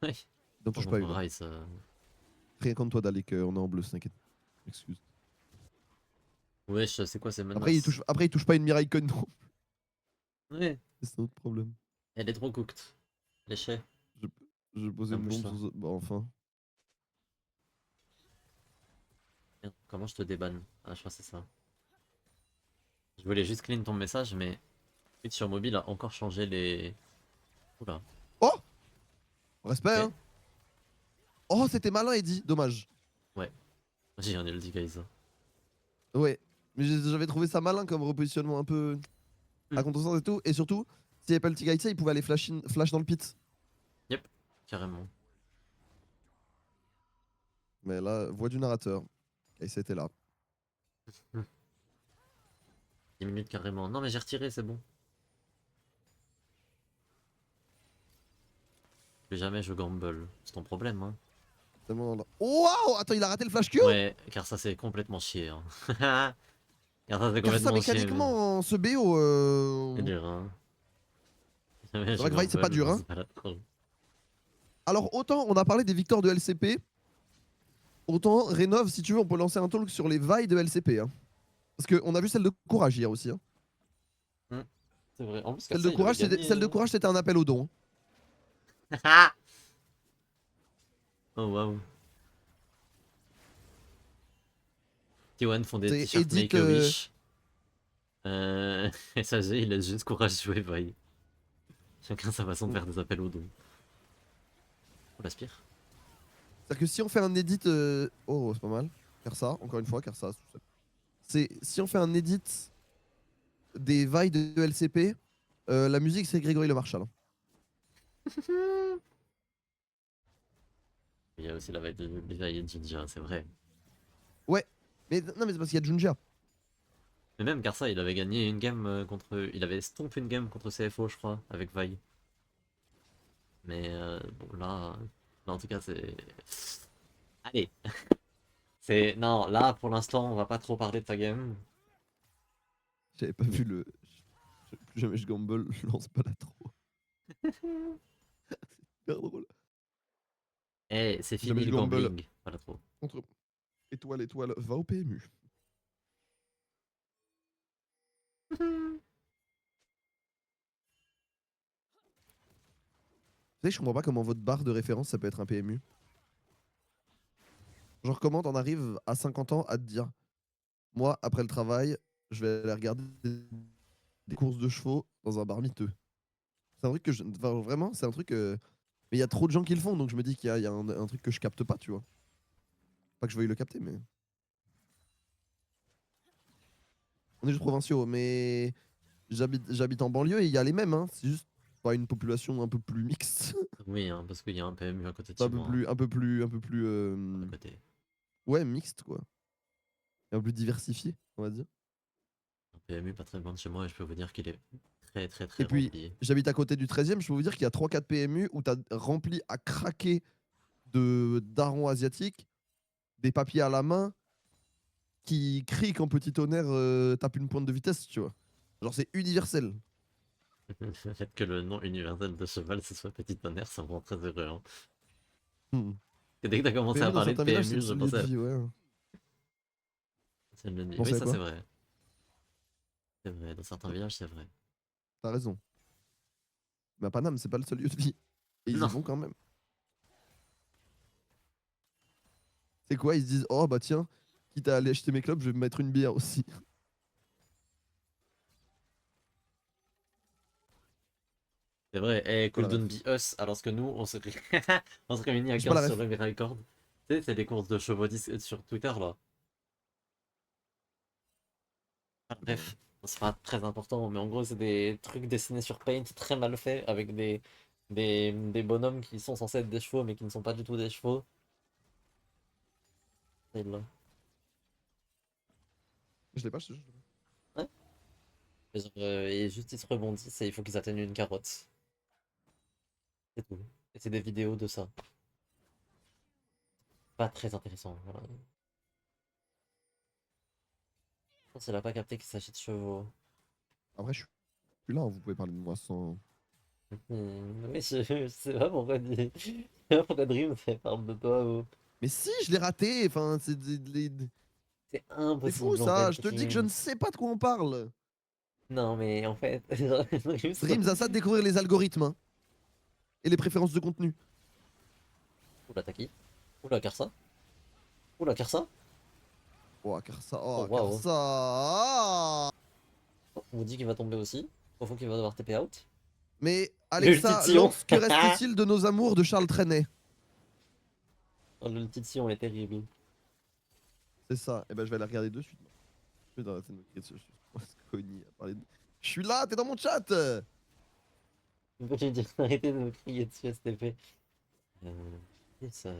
Ouais. il en touche pas une. Hein. Rise, Rien contre toi, Dalik, on est en bleu, t'inquiète. Excuse. wesh, c'est quoi ces Après, menaces? il touche pas une Mirai Coin, non. Ouais, C'est un autre problème. elle est trop cooked. Léché. Je, je posais Non, une bombe bouge-toi. sur... Bah, enfin. Merde, comment je te débanne? Ah, je crois que c'est ça. Je voulais juste clean ton message, mais Twitch sur mobile a encore changé les... Oula. Oh! Respect, Ok. hein. Oh, c'était malin, Eddie. Dommage. Ouais. J'ai un LD, guys. Ouais. Mais j'avais trouvé ça malin comme repositionnement un peu à contresens et tout. Et surtout, si Apple Tigaïtia, il pouvait aller flash dans le pit. Yep, carrément. Mais là, voix du narrateur. Et c'était là. 10 minutes carrément. Non mais j'ai retiré, c'est bon. Plus jamais je gamble. C'est ton problème, hein. Tellement dans Waouh! Attends, il a raté le flash Q? Ouais, car ça c'est complètement chier. Hein. Car ça c'est Car ça, complètement chier. mécaniquement, ce BO. C'est dur, hein. Jamais C'est je vrai que Vice, c'est pas gamble, dur, mais hein. c'est pas la troll. Alors, autant on a parlé des victoires de LCP, autant Rénov, si tu veux, on peut lancer un talk sur les vailles de LCP. Hein. Parce qu'on a vu celle de Courage hier aussi. Hein. C'est vrai. En plus, Celle de Karsa, il avait Courage, gagné. c'était un appel au don. Oh waouh. T1 font des C'est t-shirts Edith. Make-A-Wish. SAG, il laisse juste Courage jouer vaille. Chacun sa façon de faire des appels au don. On l'aspire. C'est-à-dire que si on fait un edit. Oh, c'est pas mal. Karsa, encore une fois, Karsa. C'est si on fait un edit des vailles de LCP, la musique c'est Grégory Le Marchal. Hein. Il y a aussi la vaille de Levi et Jinja, c'est vrai. Ouais, mais non, mais c'est parce qu'il y a Junja. Mais même Karsa, il avait gagné une game contre. Il avait stomp une game contre CFO, je crois, avec Vi. Mais bon, là, en tout cas, c'est. Allez! C'est. Non, là, pour l'instant, on va pas trop parler de ta game. J'avais pas vu le. Plus jamais je gamble, je lance pas la trop. C'est super drôle. Eh, c'est Jamais fini je le gamble. gambling. Voilà trop. Contre étoile, va au PMU. Vous savez, je comprends pas comment votre barre de référence ça peut être un PMU. Genre, comment t'en arrives à 50 ans à te dire, moi, après le travail, je vais aller regarder des courses de chevaux dans un bar miteux. C'est un truc que je. Enfin, vraiment, c'est un truc. Mais il y a trop de gens qui le font, donc je me dis qu'il y a un truc que je capte pas, tu vois. Pas que je veuille le capter, mais. On est juste provinciaux, mais j'habite en banlieue et il y a les mêmes, hein. C'est juste pas une population un peu plus mixte. Oui, hein, parce qu'il y a un PMU à côté de un chez peu moi. Hein, plus. à côté. Ouais, mixte, quoi. Un peu plus diversifié, on va dire. Un PMU pas très loin de chez moi et je peux vous dire qu'il est très très très Et puis, rempli. j'habite à côté du 13e, je peux vous dire qu'il y a 3-4 PMU où t'as rempli à craquer de darons asiatiques, des papiers à la main, qui crient quand Petit Tonnerre tape une pointe de vitesse, tu vois. Genre, c'est universel. Le fait que le nom universel de cheval ce soit Petit Tonnerre, ça me rend très heureux. Hein. Hmm. Et dès que t'as commencé à PMU dans parler de certains villages, c'est PMU, le je seul lieu de pensais à vie, ouais. celle de nuit. Oui, Pensez à ça c'est quoi? vrai. C'est vrai, dans certains villages, c'est vrai. T'as raison. Mais à Paname, c'est pas le seul lieu de vie. Et ils y Non, vont quand même. C'est quoi? Ils se disent, oh bah tiens, quitte à aller acheter mes clubs, je vais me mettre une bière aussi. c'est vrai. Eh, Voilà, Cooldown bref. Be Us, alors que nous, on se réunit à J'ai pas la 15 sur ref. le Record. Tu sais, c'est des courses de chevaux sur Twitter là. Ah, Non. bref, c'est pas très important, mais en gros, c'est des trucs dessinés sur Paint très mal faits avec des bonhommes qui sont censés être des chevaux mais qui ne sont pas du tout des chevaux. Et là. Je l'ai pas, je te jure. Ouais. Et, genre, et juste ils se rebondissent et il faut qu'ils atteignent une carotte. C'est tout. Et c'est des vidéos de ça. Pas très intéressant. Voilà. Je pense qu'elle a pas capté qu'il s'agit de chevaux. Après, je suis là, hein, vous pouvez parler de moi sans. Mais je sais pas pourquoi, je sais pas pourquoi Dream fait parle de toi. Mais si, je l'ai raté. Enfin, C'est c'est fou impossible en fait, ça. Je te dis que je Dream. ne sais pas de quoi on parle. Non, mais en fait, Dream, Dreams a ça de découvrir les algorithmes hein, et les préférences de contenu. Oula, t'as qui? Oula, Karsa? Oula, Karsa? Oh, car ça. Oh, Oh, car waouh. ça. Ah. On vous dit qu'il va tomber aussi. Au fond qu'il va devoir TP out. Mais Alexa, L'ultition! lance que reste-t-il de nos amours de Charles Trenet? Oh, l'ultition est terrible. C'est ça. Et ben, je vais aller regarder de suite. Je vais arrêter de me crier dessus. Je suis là, t'es dans mon chat. Je peux lui dire d'arrêter de me crier dessus, STP. Et ça.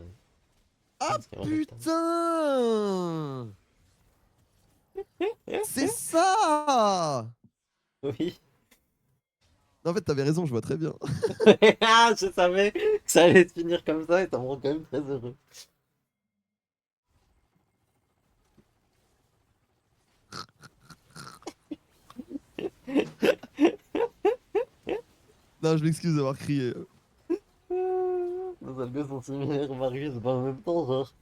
Ah C'est vraiment putain. putain. C'est ça. Oui. En fait, t'avais raison, je vois très bien. Ah, je savais que ça allait se finir comme ça et ça me rend quand même très heureux. Non, je m'excuse d'avoir crié. Non, Nos algos sont similaires, Marius, bah en même temps, genre,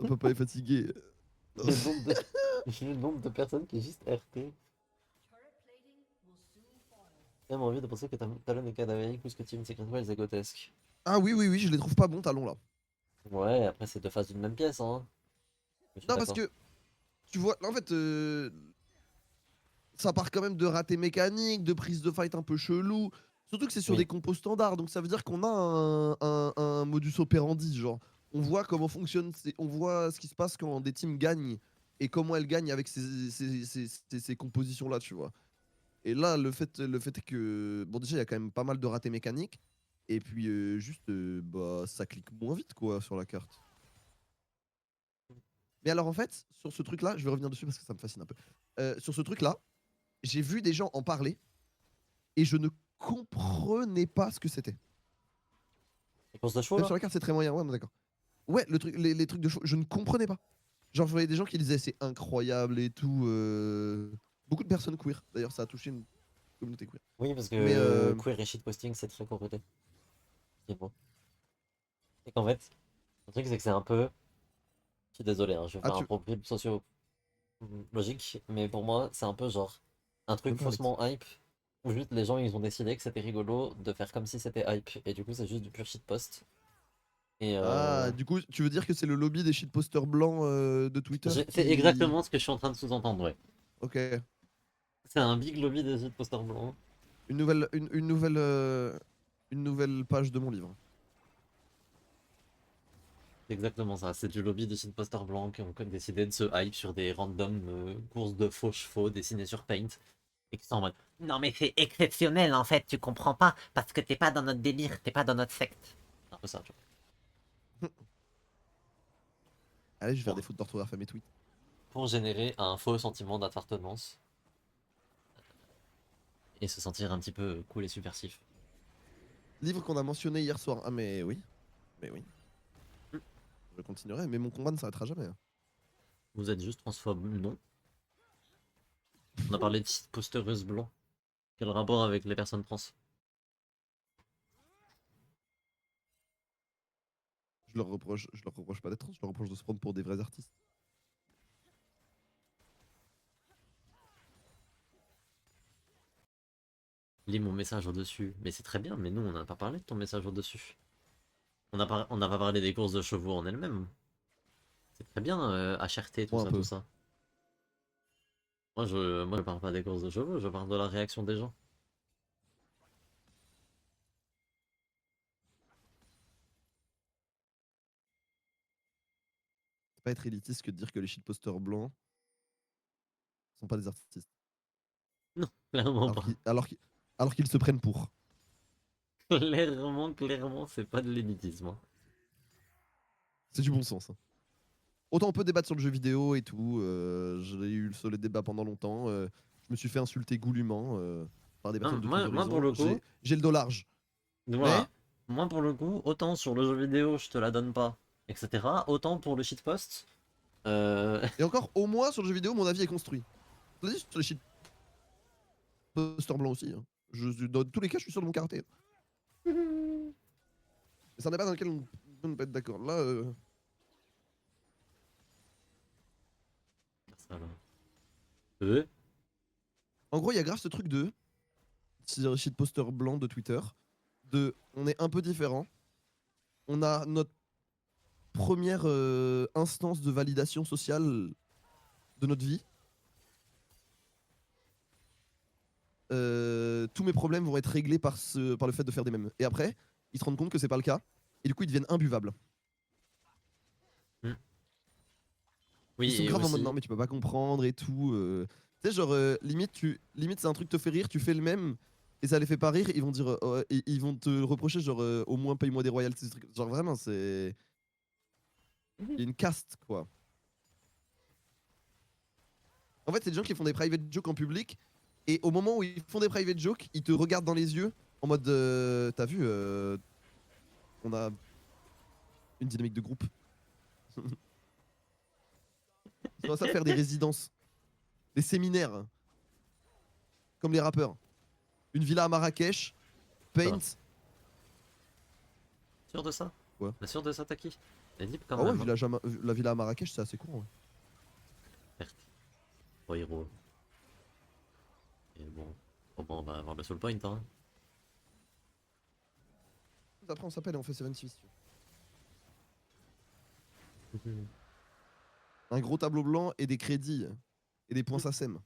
Papa est fatigué. le nombre de, le nombre de personnes qui juste RT. J'ai même envie de penser que Talon est cadavérique plus que Team Secret Wars est grotesque. Ah oui, oui, oui, je les trouve pas bons, Talon, là. Ouais, après c'est deux faces d'une même pièce, hein. Je suis Non, parce d'accord. que, tu vois, en fait, ça part quand même de ratés mécaniques, de prise de fight un peu chelou. Surtout que c'est sur Oui. des compos standards, donc ça veut dire qu'on a un modus operandi, genre. On voit comment fonctionne, on voit ce qui se passe quand des teams gagnent et comment elles gagnent avec ces compositions-là, tu vois. Et là, le fait est que, bon, déjà, il y a quand même pas mal de ratés mécaniques, et puis juste, bah, ça clique moins vite, quoi, sur la carte. Mais alors, en fait, sur ce truc-là, je vais revenir dessus parce que ça me fascine un peu. Sur ce truc-là, j'ai vu des gens en parler et je ne comprenais pas ce que c'était. Les courses de chevaux Même là? sur la carte, c'est très moyen. Ouais, on est d'accord. Ouais, les trucs de show, je ne comprenais pas. Genre, je voyais des gens qui disaient c'est incroyable et tout. Beaucoup de personnes queer. D'ailleurs, ça a touché une communauté queer. Oui, parce Mais que queer et shitposting c'est très corrélé. Effectivement. Et qu'en fait, le truc c'est que c'est un peu. Je suis désolé, hein, je vais ah, faire un tu profil socio-logique, mais pour moi c'est un peu genre un truc même pas Alex. faussement hype où juste les gens ils ont décidé que c'était rigolo de faire comme si c'était hype et du coup c'est juste du pur shitpost. Et Ah, du coup, tu veux dire que c'est le lobby des shitposters blancs de Twitter c'est qui. exactement ce que je suis en train de sous-entendre, ouais. Ok. C'est un big lobby des shitposters blancs. Une nouvelle page de mon livre. C'est exactement ça, c'est du lobby des shitposters blancs qui ont décidé de se hype sur des random courses de faux chevaux dessinées sur Paint et qui sont en mode non mais c'est exceptionnel en fait, tu comprends pas parce que t'es pas dans notre délire, t'es pas dans notre secte. C'est un peu ça, tu Allez, je vais faire vois. des fautes d'orthographe à mes tweets. Pour générer un faux sentiment d'appartenance et se sentir un petit peu cool et subversif. Livre qu'on a mentionné hier soir. Ah, mais oui. Mais oui. Hmm. Je continuerai, mais mon combat ne s'arrêtera jamais, hein. Vous êtes juste transphobe, non? On a parlé de posteureuse blanc. Quel rapport avec les personnes trans? Je leur reproche pas d'être trans, je leur reproche de se prendre pour des vrais artistes. Lis mon message au-dessus. Mais c'est très bien, mais nous on n'a pas parlé de ton message au-dessus. On n'a pas parlé des courses de chevaux en elles-mêmes. C'est très bien, HRT, Moi, un tout peu. ça. Moi, je parle pas des courses de chevaux, je parle de la réaction des gens. C'est pas être élitiste que de dire que les shitposters blancs sont pas des artistes. Non, clairement Alors pas. qu'ils, alors qu'ils, alors qu'ils se prennent pour. Clairement, c'est pas de l'élitisme, hein. C'est du bon sens, hein. Autant on peut débattre sur le jeu vidéo et tout. J'ai eu le débat pendant longtemps. Je me suis fait insulter goulûment par des personnes Non, de tous moi pour horizons. le coup, J'ai le dos large. Mais, voilà. Moi pour le coup, autant sur le jeu vidéo, je te la donne pas, etc. Autant pour le shitpost, euh... et encore, au moins sur le jeu vidéo, mon avis est construit. Vas-y, sur les shitposters blancs aussi, hein. Dans tous les cas, je suis sûr de mon karaté. Mais c'est un débat dans lequel on peut ne pas être d'accord. Là, Ça va. Euh, en gros, il y a grave ce truc de shitposter blanc de Twitter. On est un peu différent. On a notre première instance de validation sociale de notre vie. Tous mes problèmes vont être réglés par le fait de faire des mèmes. Et après, ils se rendent compte que c'est pas le cas. Et du coup, ils deviennent imbuvables. hmm. Ils Oui, sont et grave en mode non, aussi, mais tu peux pas comprendre et tout. Tu sais, genre, limite, c'est un truc te fait rire, tu fais le même. Et ça les fait pas rire, ils vont dire, ils vont te reprocher, genre, au moins paye-moi des royalties. Des trucs. Genre, vraiment, c'est. Il y a une caste, quoi. En fait, c'est des gens qui font des private jokes en public. Et au moment où ils font des private jokes, ils te regardent dans les yeux en mode, t'as vu, on a une dynamique de groupe. Ils sont à ça faire des résidences, des séminaires, comme les rappeurs. Une villa à Marrakech, ça va. Paint, Sûr de ça? Ouais. T'es sûr de ça, Taki? T'es libre quand Ah ouais, même. Hein. la villa à Marrakech, c'est assez court. Ouais. Certes. Bon, héros. Et bon. Bon, on va avoir le soul point, hein. Après, on s'appelle et on fait 76. Si tu veux. Un gros tableau blanc et des crédits. Et des points SACEM.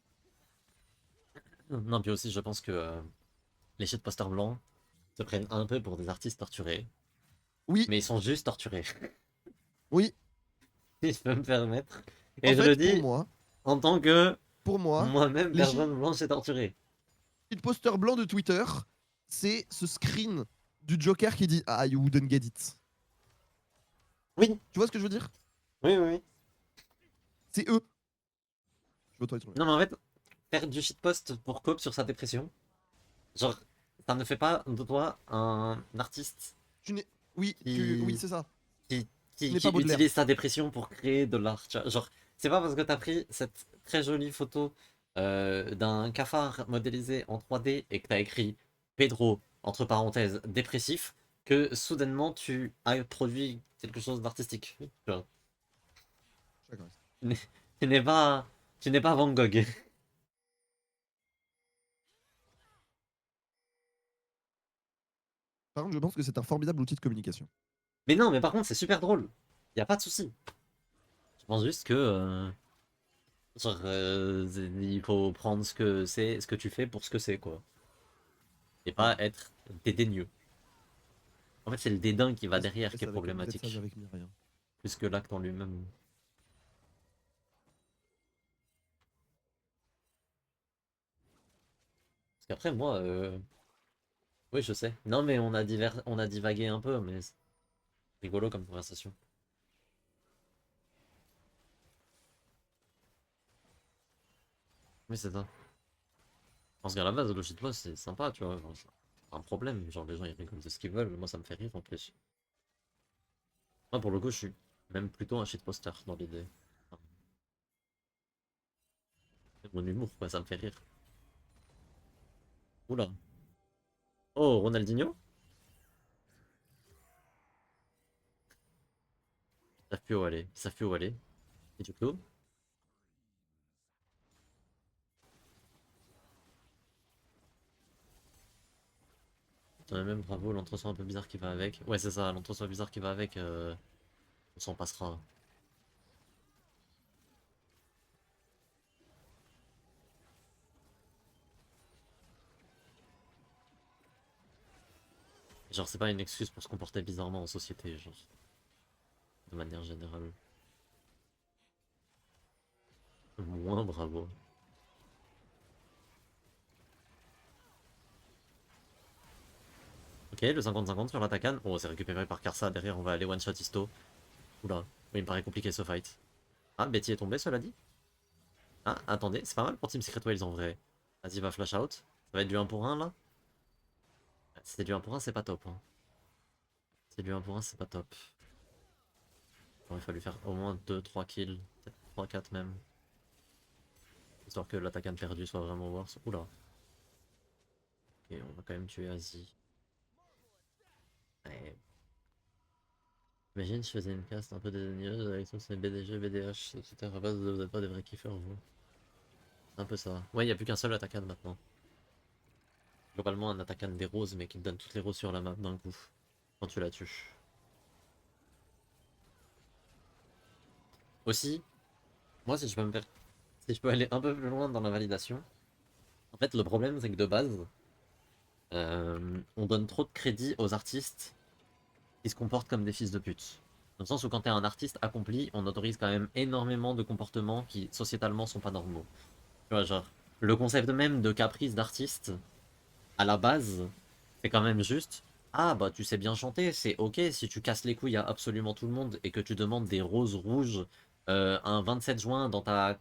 Non, puis aussi, je pense que les shitposters blancs se prennent un peu pour des artistes torturés. Oui, Mais ils sont juste torturés. oui. Si je peux me permettre. En Et je le fait, dis en tant que pour moi, moi-même les personne blanche est torturée. shitposters blancs de Twitter, c'est ce screen du Joker qui dit Ah, you wouldn't get it. Oui, Tu vois ce que je veux dire? oui, oui. Oui. C'est eux. Je veux toi, Non, mais en fait, faire du shitpost pour cope sur sa dépression, genre, ça ne fait pas de toi un artiste Tu n'es. Oui, oui, qui, c'est ça. qui, Tu qui, n'es qui pas Baudelaire. utilise sa dépression pour créer de l'art. Tu vois. Genre, c'est pas parce que t'as pris cette très jolie photo d'un cafard modélisé en 3D et que t'as écrit Pedro, entre parenthèses, dépressif, que soudainement tu as produit quelque chose d'artistique. Tu vois. Je suis d'accord avec ça. Tu n'es tu n'es pas, tu n'es pas Van Gogh. Par contre, je pense que c'est un formidable outil de communication. Mais non, mais par contre, c'est super drôle. Y a pas de souci. Je pense juste que genre, il faut prendre ce que c'est, ce que tu fais pour ce que c'est, quoi. Et Ouais. pas être dédaigneux. En fait, c'est le dédain qui va derrière qui est Vous êtes sage problématique. avec Myriam. Plus que l'acte en lui-même. Parce qu'après, moi, oui, je sais. Non, mais on a divagué un peu, mais c'est rigolo comme conversation. Mais c'est ça. Parce qu'à la base, le shitpost, c'est sympa, tu vois. Genre, c'est pas un problème. Genre, les gens, ils rigolent de ce qu'ils veulent. Moi, ça me fait rire en plus. Moi, pour le coup, je suis même plutôt un shitposter dans l'idée. Enfin, c'est mon humour, quoi, ça me fait rire. Oula. Oh, Ronaldinho? Ils savent plus où aller. Ils savent plus où aller. Et du coup, même bravo, l'entretien un peu bizarre qui va avec. Ouais, c'est ça, l'entretien bizarre qui va avec, on s'en passera. Genre, c'est pas une excuse pour se comporter bizarrement en société, genre, de manière générale. Moins bravo. Ok, le 50-50 sur l'Atakan. Oh, c'est récupéré par Karsa. Derrière, on va aller one-shot Isto. Oula, oui, il me paraît compliqué ce fight. Ah, Betty est tombée, cela dit. Ah, attendez, c'est pas mal pour Team Secret Wales en vrai. Vas-y, va flash out. Ça va être du 1 pour 1 là. Si c'est du 1 pour 1, c'est pas top. Hein. Si c'est du 1 pour 1, c'est pas top. Bon, il va lui faire au moins 2-3 kills. Peut-être 3-4 même. Histoire que l'attaquant perdu soit vraiment worse. Oula. Ok, on va quand même tuer Asie. Ouais. Imagine, je faisais une cast un peu dédaigneuse avec tous ces BDG, BDH, etc. À base, vous êtes pas des vrais kiffeurs, vous. C'est un peu ça. Ouais, il n'y a plus qu'un seul attaquant maintenant. Globalement, un attaquant des roses, mais qui te donne toutes les roses sur la map d'un coup. Quand tu la tues. Aussi, moi, si je peux me faire... si je peux aller un peu plus loin dans la validation. En fait, le problème, c'est que de base, on donne trop de crédit aux artistes qui se comportent comme des fils de pute. Dans le sens où quand t'es un artiste accompli, on autorise quand même énormément de comportements qui sociétalement sont pas normaux. Tu vois, genre, le concept même de caprice d'artiste, à la base, c'est quand même juste. Ah bah tu sais bien chanter, c'est ok si tu casses les couilles à absolument tout le monde et que tu demandes des roses rouges un 27 juin dans ta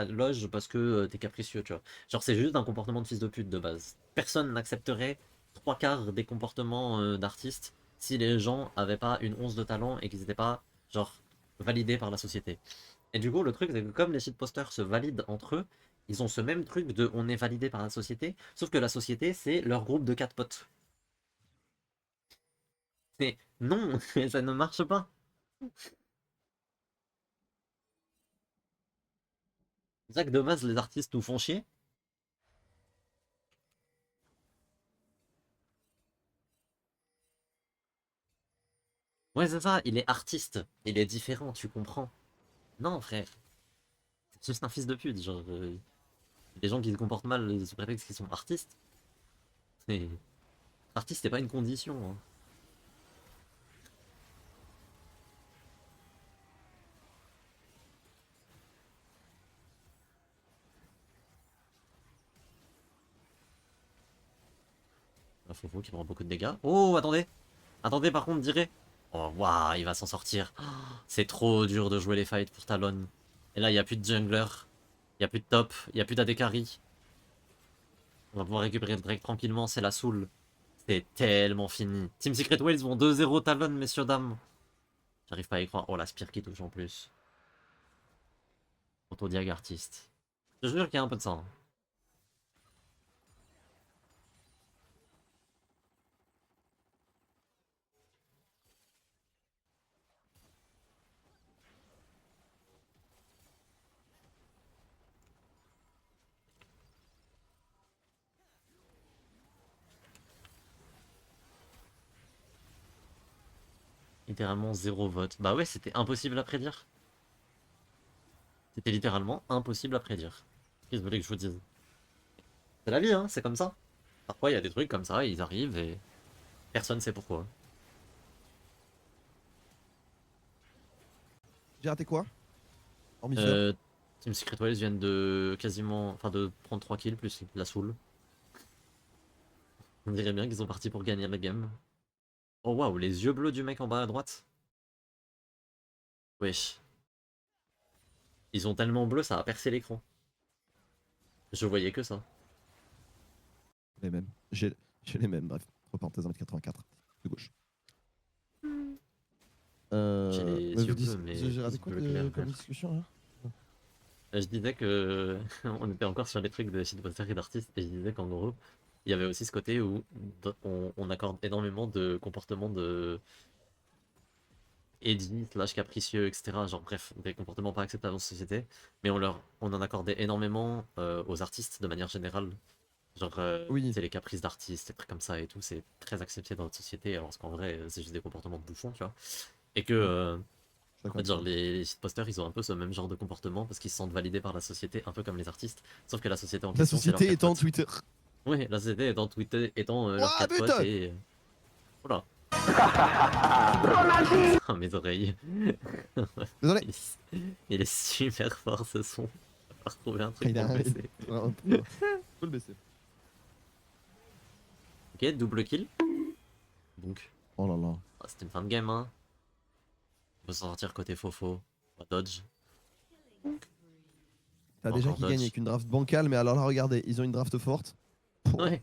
loge parce que t'es capricieux, tu vois. Genre c'est juste un comportement de fils de pute de base. Personne n'accepterait trois quarts des comportements d'artistes si les gens avaient pas une once de talent et qu'ils n'étaient pas genre validés par la société. Et du coup, le truc, c'est que comme les shitposters se valident entre eux, ils ont ce même truc de on est validé par la société, sauf que la société, c'est leur groupe de 4 potes. Mais non, ça ne marche pas. C'est ça que de base, les artistes nous font chier. Ouais, c'est ça, il est artiste. Il est différent, tu comprends. Non, frère. C'est juste un fils de pute. Genre, les gens qui se comportent mal sous prétexte qu'ils sont artistes. C'est... Artiste, c'est pas une condition, hein. Un Fofo qui prend beaucoup de dégâts. Oh, attendez. Attendez, par contre, direz. Oh, waouh, il va s'en sortir. Oh, c'est trop dur de jouer les fights pour Talon. Et là, il n'y a plus de jungler. Il n'y a plus de top. Il n'y a plus d'AD carry. On va pouvoir récupérer le Drake tranquillement, c'est la soul. C'est tellement fini. Team Secret Wales vont 2-0 Talon, messieurs, dames. J'arrive pas à y croire. Oh, la Spire qui touche en plus. Autodiag artiste. Je jure qu'il y a un peu de ça, hein. Littéralement zéro vote. Bah ouais, c'était impossible à prédire. C'était littéralement impossible à prédire. Qu'est-ce que vous voulez que je vous dise? C'est la vie, hein, c'est comme ça. Parfois, il y a des trucs comme ça, ils arrivent et personne sait pourquoi. J'ai raté quoi? Hormis ça. Euh, Team Secret Wales viennent de quasiment, enfin de prendre 3 kills plus la soul. On dirait bien qu'ils sont partis pour gagner la game. Oh waouh, les yeux bleus du mec en bas à droite. Wesh. Ils sont tellement bleus, ça a percé l'écran. Je voyais que ça. Les mêmes. J'ai les mêmes, bref. Entre parenthèses 1m84. De gauche. J'ai les Mais yeux vous bleus, dites, mais j'ai raté plus quoi bleu clair comme vert. discussion là? Je disais que on était encore sur les trucs de shitposter et d'artistes, et je disais qu'en gros, il y avait aussi ce côté où on accorde énormément de comportements de edgy, slash capricieux, etc. Genre bref, des comportements pas acceptables en société, mais on en accordait énormément aux artistes de manière générale. Genre, Oui, c'est les caprices d'artistes, des trucs comme ça et tout, c'est très accepté dans notre société, alors qu'en vrai, c'est juste des comportements de bouffons, tu vois. Et que, ouais, je suis en d'accord fait, avec genre, toi. les shitposters, ils ont un peu ce même genre de comportement parce qu'ils se sentent validés par la société, un peu comme les artistes. Sauf que la société en La question, c'est leur société pire étant pote. Twitter. Oui, la société étant Twitter, étant leur Ouah, quatre potes putain! et. Voilà. Oh, mes oreilles. Désolé. Il est super fort ce son. On va retrouver un truc Il pour le a baisser. vraiment trop fort. Faut le baisser. Ok, double kill. Donc, Oh là là. c'était une fin de game, hein. On peut s'en sortir côté fofo. On va dodge. T'as déjà Encore qui gagne dodge. avec une draft bancale, mais alors là, regardez, ils ont une draft forte. Pouah. Ouais.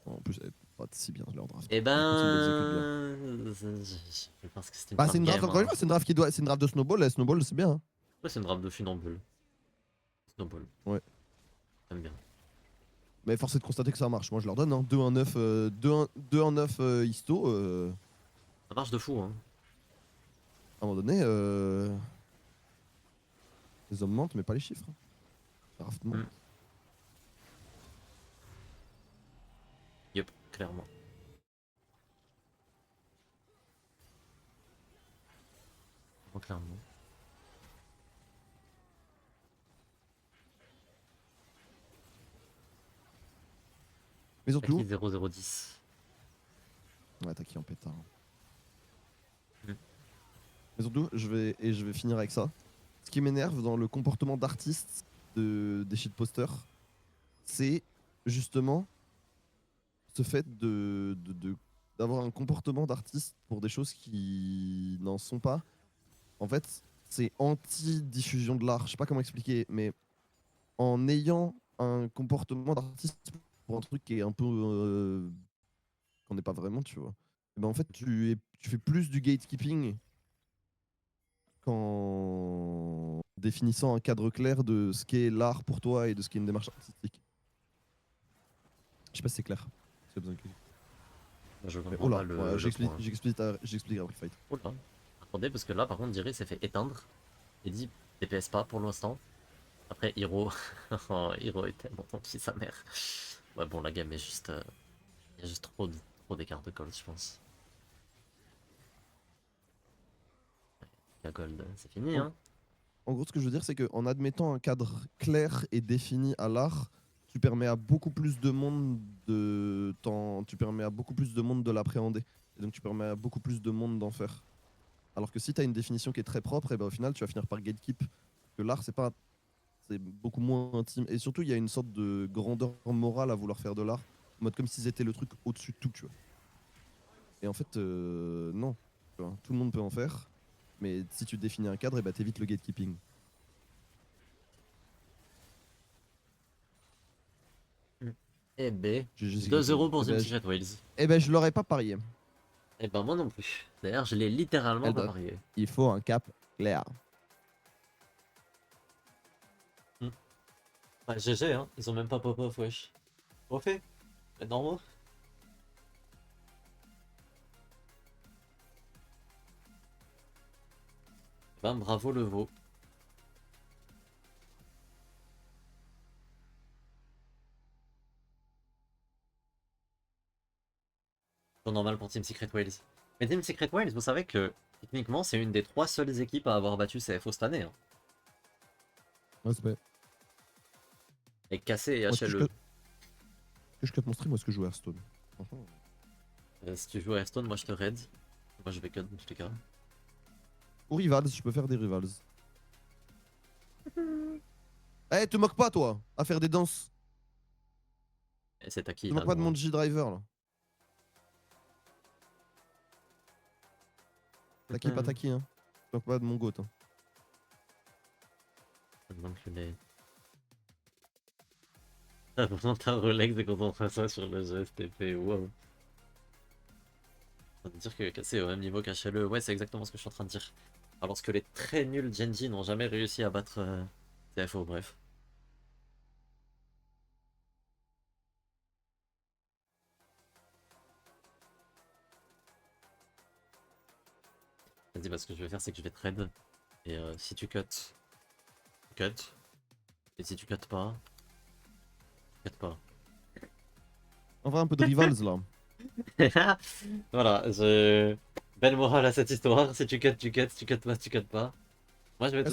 En plus, elle est pas si bien leur draft. Et Ils continuent d'exécuter bien. ben. Je pense que c'est une Bah, fin c'est de une draft, game, encore une hein. fois, c'est une draft de Snowball. Et Snowball, c'est bien. Hein. Ouais, c'est une drape de funambule. Snowball. Ouais. J'aime bien. Mais force est de constater que ça marche. Moi, je leur donne. Hein. 2-1-9 2-1-9 histo. Ça marche de fou, hein. À un moment donné, les hommes mentent, mais pas les chiffres. Hein. La draft ment. Mm. Yup, clairement. Vraiment, clairement. Mais Taki surtout, 0010. ouais, t'as qui en pétard. Mm. Mais surtout, je vais finir avec ça. Ce qui m'énerve dans le comportement d'artistes des shitposters, c'est justement ce fait d'avoir un comportement d'artiste pour des choses qui n'en sont pas. En fait, c'est anti-diffusion de l'art. Je sais pas comment expliquer, mais en ayant un comportement d'artiste pour un truc qui est un peu qu'on n'est pas vraiment, tu vois. Et ben en fait, tu fais plus du gatekeeping qu'en définissant un cadre clair de ce qu'est l'art pour toi et de ce qu'est une démarche artistique. Je sais pas si c'est clair. Si t'as besoin de- Je Mais comprends oh là, pas le, ouais, le j'explique, point. j'explique après le fight. Oula. Attendez, parce que là, par contre, Jerry s'est fait éteindre. Il dit DPS pas pour l'instant. Après, Hiro. Oh, Hiro est tellement gentil, sa mère. Ouais, bon, la game est juste. Il y a juste trop d'écart de gold, je pense. La gold, c'est fini, En, hein. en gros, ce que je veux dire, c'est qu'en admettant un cadre clair et défini à l'art, tu permets à beaucoup plus de monde tu permets à beaucoup plus de monde de l'appréhender. Et donc tu permets à beaucoup plus de monde d'en faire. Alors que si tu as une définition qui est très propre, et ben au final, tu vas finir par gatekeep. Que l'art, c'est beaucoup moins intime. Et surtout, il y a une sorte de grandeur morale à vouloir faire de l'art. En mode comme s'ils étaient le truc au-dessus de tout, tu vois. Et en fait, non. Tu vois, tout le monde peut en faire. Mais si tu définis un cadre, et ben t'évites le gatekeeping. Eh ben, GG, c'est 2 euros pour Et Team ben, Secret Wales. je l'aurais pas parié. Eh ben, moi non plus. D'ailleurs, je l'ai littéralement pas Eldon, parié. il faut un cap clair. Ouais, GG, hein. Ils ont même pas pop-off, wesh. Refait. C'est normal. Ben, bravo le veau. C'est normal pour Team Secret Wales. Mais Team Secret Wales, vous savez que techniquement, c'est une des 3 seules équipes à avoir battu CFO cette année. Hein. Respect. Et cassé et Moi, est-ce que HLE. je cut mon stream ou est-ce que je joue Hearthstone? Si tu joues à Hearthstone, moi je te raid. Moi je vais cut dans tous les cas. Ou Rivals, je peux faire des Rivals. Eh, te moque pas, toi, à faire des danses. Et c'est à qui Te là moque pas de le mon G-Driver, là. Taki, pas taki, hein. Te moque pas de mon goat, hein. L'enculé. Ah, pourtant t'as un Rolex et quand on fait ça sur le GSTP, wow. Ça veut dire que cassé est au même niveau qu'HLE. Ouais, c'est exactement ce que je suis en train de dire. Alors que les très nuls Genji n'ont jamais réussi à battre CFO, bref. Vas-y, bah, ce que je vais faire, c'est que je vais trade. Et si tu cut, tu cut. Et si tu cut pas, tu cut pas. On va un peu de Rivals, là. Voilà, je... belle morale à cette histoire. Si tu cut, tu cut. Si tu cut pas, tu cut pas. Moi, je vais te